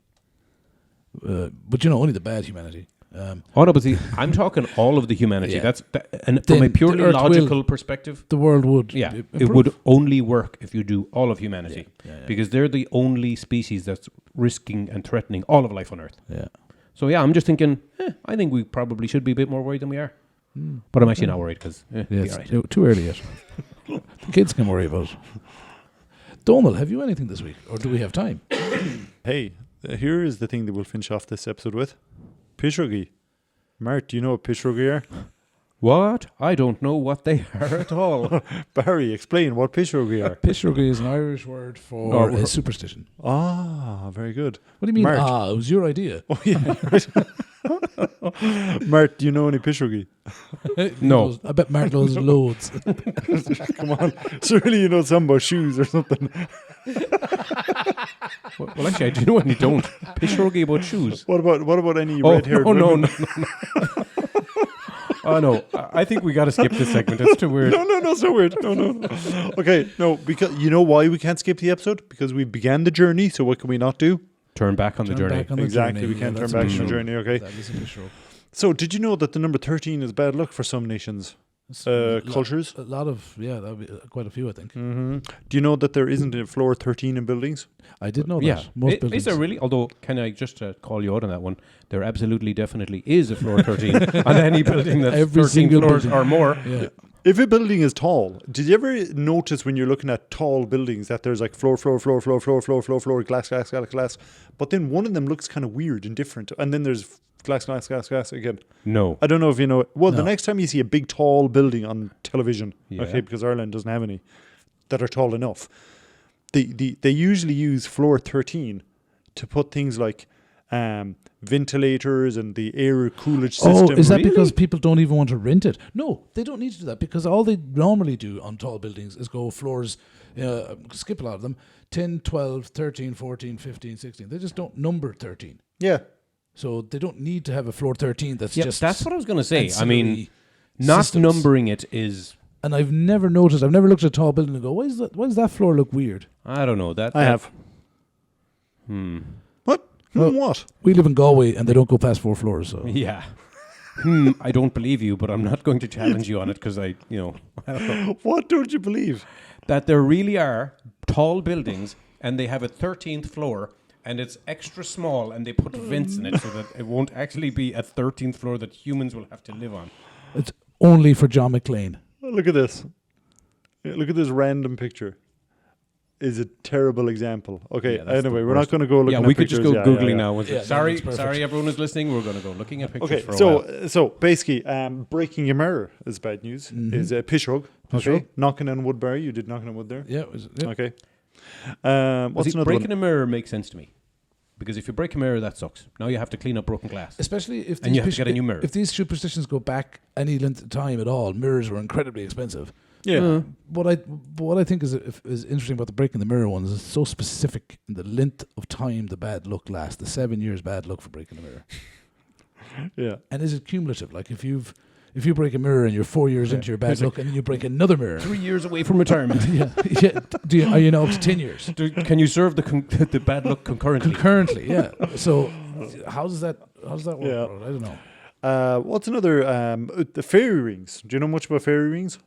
but only the bad humanity, Oh no, but see, I'm talking all of the humanity. Yeah. And from Then a purely the Earth logical perspective, The world would yeah, improve. it would only work if you do all of humanity, Yeah. because they're the only species that's risking and threatening all of life on Earth. Yeah. So yeah, I'm just thinking, I think we probably should be a bit more worried than we are. But I'm actually not worried because Yeah, be it's all right. too early yet. The kids can worry about it. Donal, have you anything this week? Or do we have time? Hey, here is the thing that we'll finish off this episode with. Pishruggy. Mart, do you know what Pishruggy are? What? I don't know what they are at all. Barry, explain what Pishruggy are. Pishruggy is an Irish word for a superstition. Ah, very good. What do you mean, Mart. it was your idea? Oh, yeah. Right. Mart, do you know any Pishruggy? No. I bet Mark knows loads. Come on. Surely you know something about shoes or something. Well, actually, I do know, and you don't. Pishruggy about shoes. What about any Oh, red-haired no, women? no. Oh, no. I think we got to skip this segment. It's too weird. No, so weird. No. Okay, no, because you know why we can't skip the episode? Because we began the journey, so what can we not do? Turn back on the Turn journey. back on the Exactly, journey. we can't Yeah, turn that's back a on the bit journey, okay? That is a bit true. So, did you know that the number 13 is bad luck for some nations? Cultures? A lot of, that would be quite a few, I think. Mm-hmm. Do you know that there isn't a floor 13 in buildings? I did know that. Yeah. Most Is buildings. there really? Although, can I just call you out on that one? There absolutely, definitely is a floor 13 on any building that's Every 13 single floors building. or more. Yeah. If a building is tall, did you ever notice when you're looking at tall buildings that there's like floor, glass, but then one of them looks kind of weird and different, and then there's glass again. No. I don't know if you know it. Well, the No. next time you see a big tall building on television, Yeah. okay, because Ireland doesn't have any that are tall enough, they usually use floor 13 to put things like ventilators and the air coolage system. Oh, is that Really? because people don't even want to rent it? No, they don't need to do that because all they normally do on tall buildings is go floors, skip a lot of them, 10, 12, 13, 14, 15, 16. They just don't number 13. Yeah. So they don't need to have a floor 13 that's Yeah, just... that's what I was going to say. I mean, ancillary not systems. numbering it is... And I've never looked at a tall building and go, why does that floor look weird? I don't know. I have. What? Well- What? We live in Galway and they don't go past 4 floors. So Yeah. I don't believe you, but I'm not going to challenge you on it because I don't know. What don't you believe? That there really are tall buildings and they have a 13th floor and it's extra small and they put vents in it so that it won't actually be a 13th floor that humans will have to live on. it's only for John McClane. Look at this. Yeah, look at this random picture. Is a terrible example. Okay, Yeah, that's anyway, the we're not worst. going to go looking Yeah, at we could just go pictures. Googling now. Yeah, Sorry, that's perfect. everyone is listening. We're going to go looking at pictures Okay, for a while. so basically, breaking a mirror is bad news. Is a pishrug. Okay, Pishrug. knocking on wood, Barry. You did knocking on wood there. Yeah. Okay. What's See, another breaking one? a mirror makes sense to me. Because if you break a mirror, that sucks. Now you have to clean up broken glass. Especially if And you have to get a new mirror. If these superstitions go back any length of time at all, mirrors were incredibly expensive. Yeah. What I think is interesting about the breaking the mirror ones is it's so specific in the length of time the bad luck lasts. The 7 years bad luck for breaking a mirror. Yeah. And is it cumulative? Like if you break a mirror and you're 4 years into your bad luck and then you break another mirror. 3 years away from retirement. yeah. Are you now up to 10 years? Can you serve the bad luck concurrently? Concurrently, yeah. So how does that work? Yeah. I don't know. What's another? The fairy rings. Do you know much about fairy rings?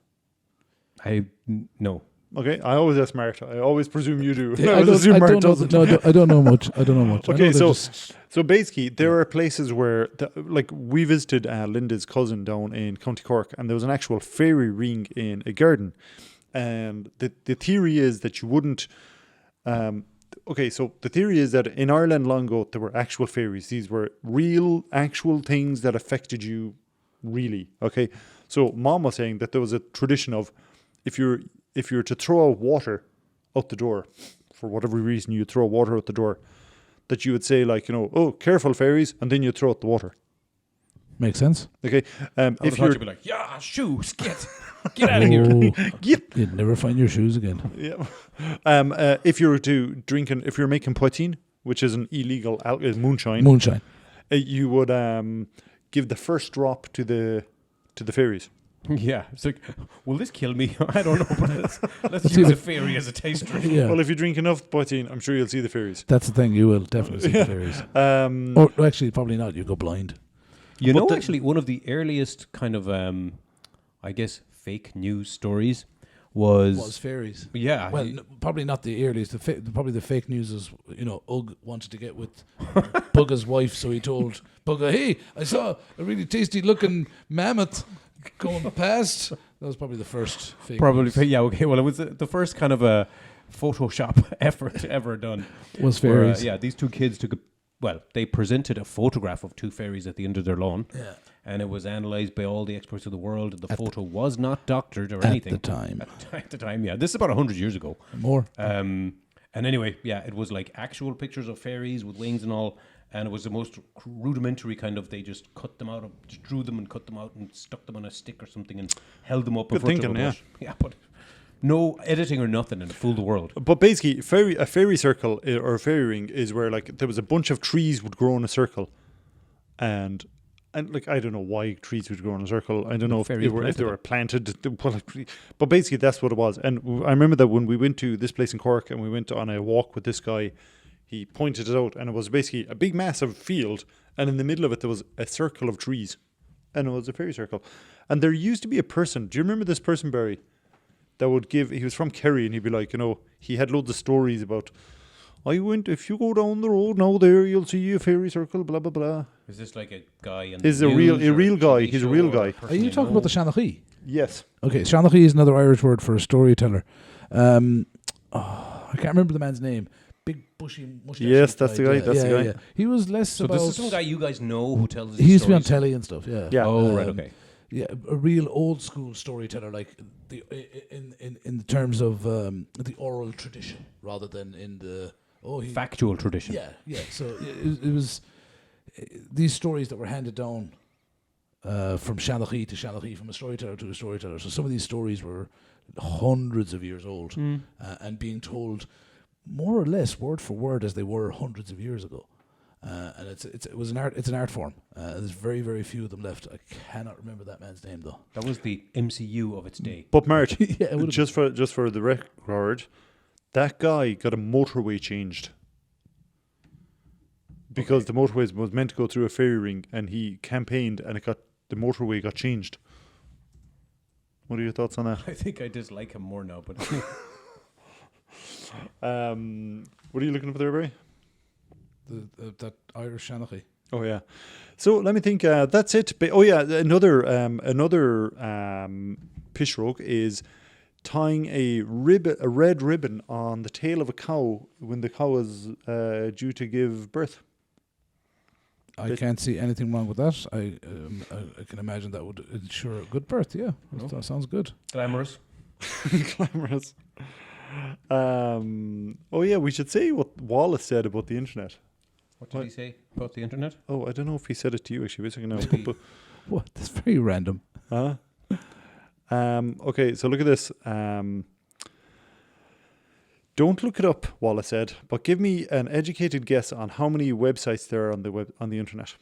No. Okay, I always ask Marta. I always presume you do. Yeah, I always assume Marta doesn't. I don't know much. I don't know much. I Okay, know they're just- So basically, there are places where, like, we visited Linda's cousin down in County Cork, and there was an actual fairy ring in a garden. And the theory is that you wouldn't. So the theory is that in Ireland long ago, there were actual fairies. These were real, actual things that affected you, really. Okay, so Mom was saying that there was a tradition of if you're to throw water out the door, for whatever reason you throw water out the door, that you would say, like, oh, careful fairies, and then you throw out the water. Makes sense. Okay, if you're you'd be like, yeah, shoes, get out of here. Oh, Yep. you'd never find your shoes again. yeah, if you're if you're making poutine, which is an illegal moonshine, Moonshine. you would give the first drop to the fairies. Yeah, it's like, will this kill me? I don't know, but let's use a fairy as a taste drink. Yeah. Well, if you drink enough poutine, I'm sure you'll see the fairies. That's the thing. You will definitely see the fairies. Or actually, probably not. You go blind. You But know, the- actually, one of the earliest kind of, I guess, fake news stories was fairies. yeah. Well, probably not the earliest. Probably the fake news is, Ugg wanted to get with Bugga's wife, so he told Bugga, "Hey, I saw a really tasty-looking mammoth going past." That was probably the first fake probably news. yeah. Okay, well, it was the first kind of a Photoshop effort ever done. Was where, fairies. yeah, these two kids they presented a photograph of two fairies at the end of their lawn. Yeah. And it was analysed by all the experts of the world. The photo was not doctored or At anything. the time. At the time, yeah. This is about 100 years ago. More. And anyway, yeah, it was like actual pictures of fairies with wings and all. And it was the most rudimentary kind of, they just cut them out, just drew them and cut them out and stuck them on a stick or something and held them up in Good front thinking, of a bush. Yeah, but no editing or nothing and it fooled the world. But basically, a fairy circle or a fairy ring is where like there was a bunch of trees would grow in a circle, and like I don't know why trees would grow in a circle. I don't know if Fairies they were planted. But basically, that's what it was. And I remember that when we went to this place in Cork and we went on a walk with this guy, he pointed it out, and it was basically a big, massive field, and in the middle of it there was a circle of trees, and it was a fairy circle. And there used to be a person. Do you remember this person, Barry? That would give, he was from Kerry, and he'd be like, he had loads of stories about, if you go down the road now there, you'll see a fairy circle, blah, blah, blah. Is this like a guy in He's the a real news or guy. TV He's a show real or guy. person Are you talking about the Shanachie? Yes. Okay, Shanachie is another Irish word for a storyteller. I can't remember the man's name. Big bushy mustache. Yes, that's the guy, that's the guy. Yeah. He was less So about. this is some guy you guys know who tells. He used to be on stories? telly and stuff. Yeah. Yeah. Oh right, okay. Yeah, a real old school storyteller, like in the terms of the oral tradition, rather than in the Factual tradition. Yeah. So it was these stories that were handed down from Shanachie to Shanachie, from a storyteller to a storyteller. So some of these stories were hundreds of years old and being told more or less word for word as they were hundreds of years ago. And it's an art form. There's very, very few of them left. I cannot remember that man's name though. That was the MCU of its day. But Mart, Yeah, it would've just for the record, that guy got a motorway changed. Because the motorway was meant to go through a fairy ring, and he campaigned, and the motorway got changed. What are your thoughts on that? I think I dislike him more now, but What are you looking for there, Barry? That Irish Shanachie. Oh yeah. So let me think. That's it. Oh yeah, another pishroke is tying a red ribbon on the tail of a cow when the cow is due to give birth. I can't see anything wrong with that. I can imagine that would ensure a good birth. Yeah, that sounds good. glamorous. Glamorous. Oh yeah, we should say what Wallace said about the internet. What did he say about the internet? Oh, I don't know if he said it to you actually. Wait a second now. Maybe. What? That's very random. Okay, so look at this. Don't look it up, Wallace said, but give me an educated guess on how many websites there are on the internet.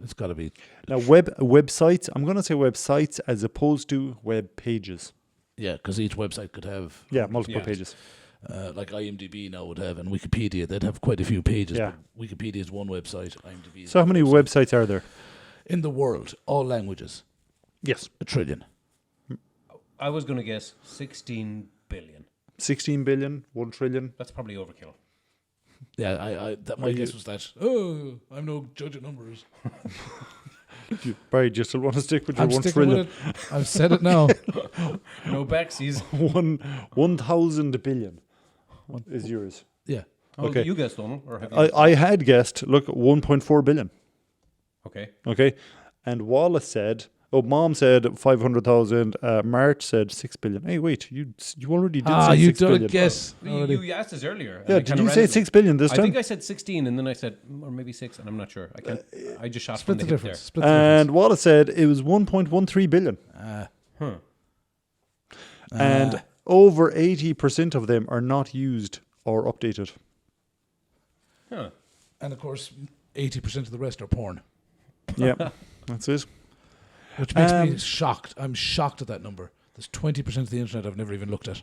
It's got to be. Now, websites. I'm going to say websites as opposed to web pages. Yeah, because each website could have. Multiple Yeah. pages. Like IMDb now would have, and Wikipedia, they'd have quite a few pages. Yeah. But Wikipedia is one website. IMDb is So how another many website. websites are there? In the world, all languages? Yes. 1 trillion. I was going to guess 16 billion. 16 billion, 1 trillion. That's probably overkill. Yeah, my guess was that. Oh, I'm no judge of numbers. Barry, do you still want to stick with your I'm 1 sticking trillion? with it. I've said it now. No backsies. 1,000 billion is yours. Yeah. Oh, Okay. you guessed, Donald? Or have you I had guessed, look, 1.4 billion. Okay. Okay. And Wallace said, Mom said 500,000. Mart said 6 billion. Hey, wait, you already did say you 6 done billion. a guess. You asked us earlier. and Yeah, I did kinda you say randomly- 6 billion this I time? think I said 16, and then I said, or maybe 6, and I'm not sure. I just shot Split from the the hip difference. there. Split the And Wallace said it was 1.13 billion. Huh. And over 80% of them are not used or updated. Huh. And of course, 80% of the rest are porn, Yeah, that's it. which makes me shocked. I'm shocked at that number. There's 20% of the internet I've never even looked at.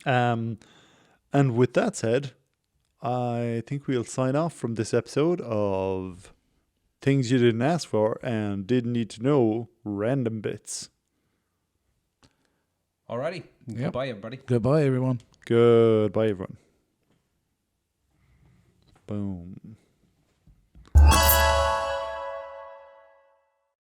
And with that said, I think we'll sign off from this episode of Things You Didn't Ask For and Didn't Need to Know, Random Bits. Alrighty. Yep. Goodbye, everybody. Goodbye, everyone. Goodbye, everyone. Boom.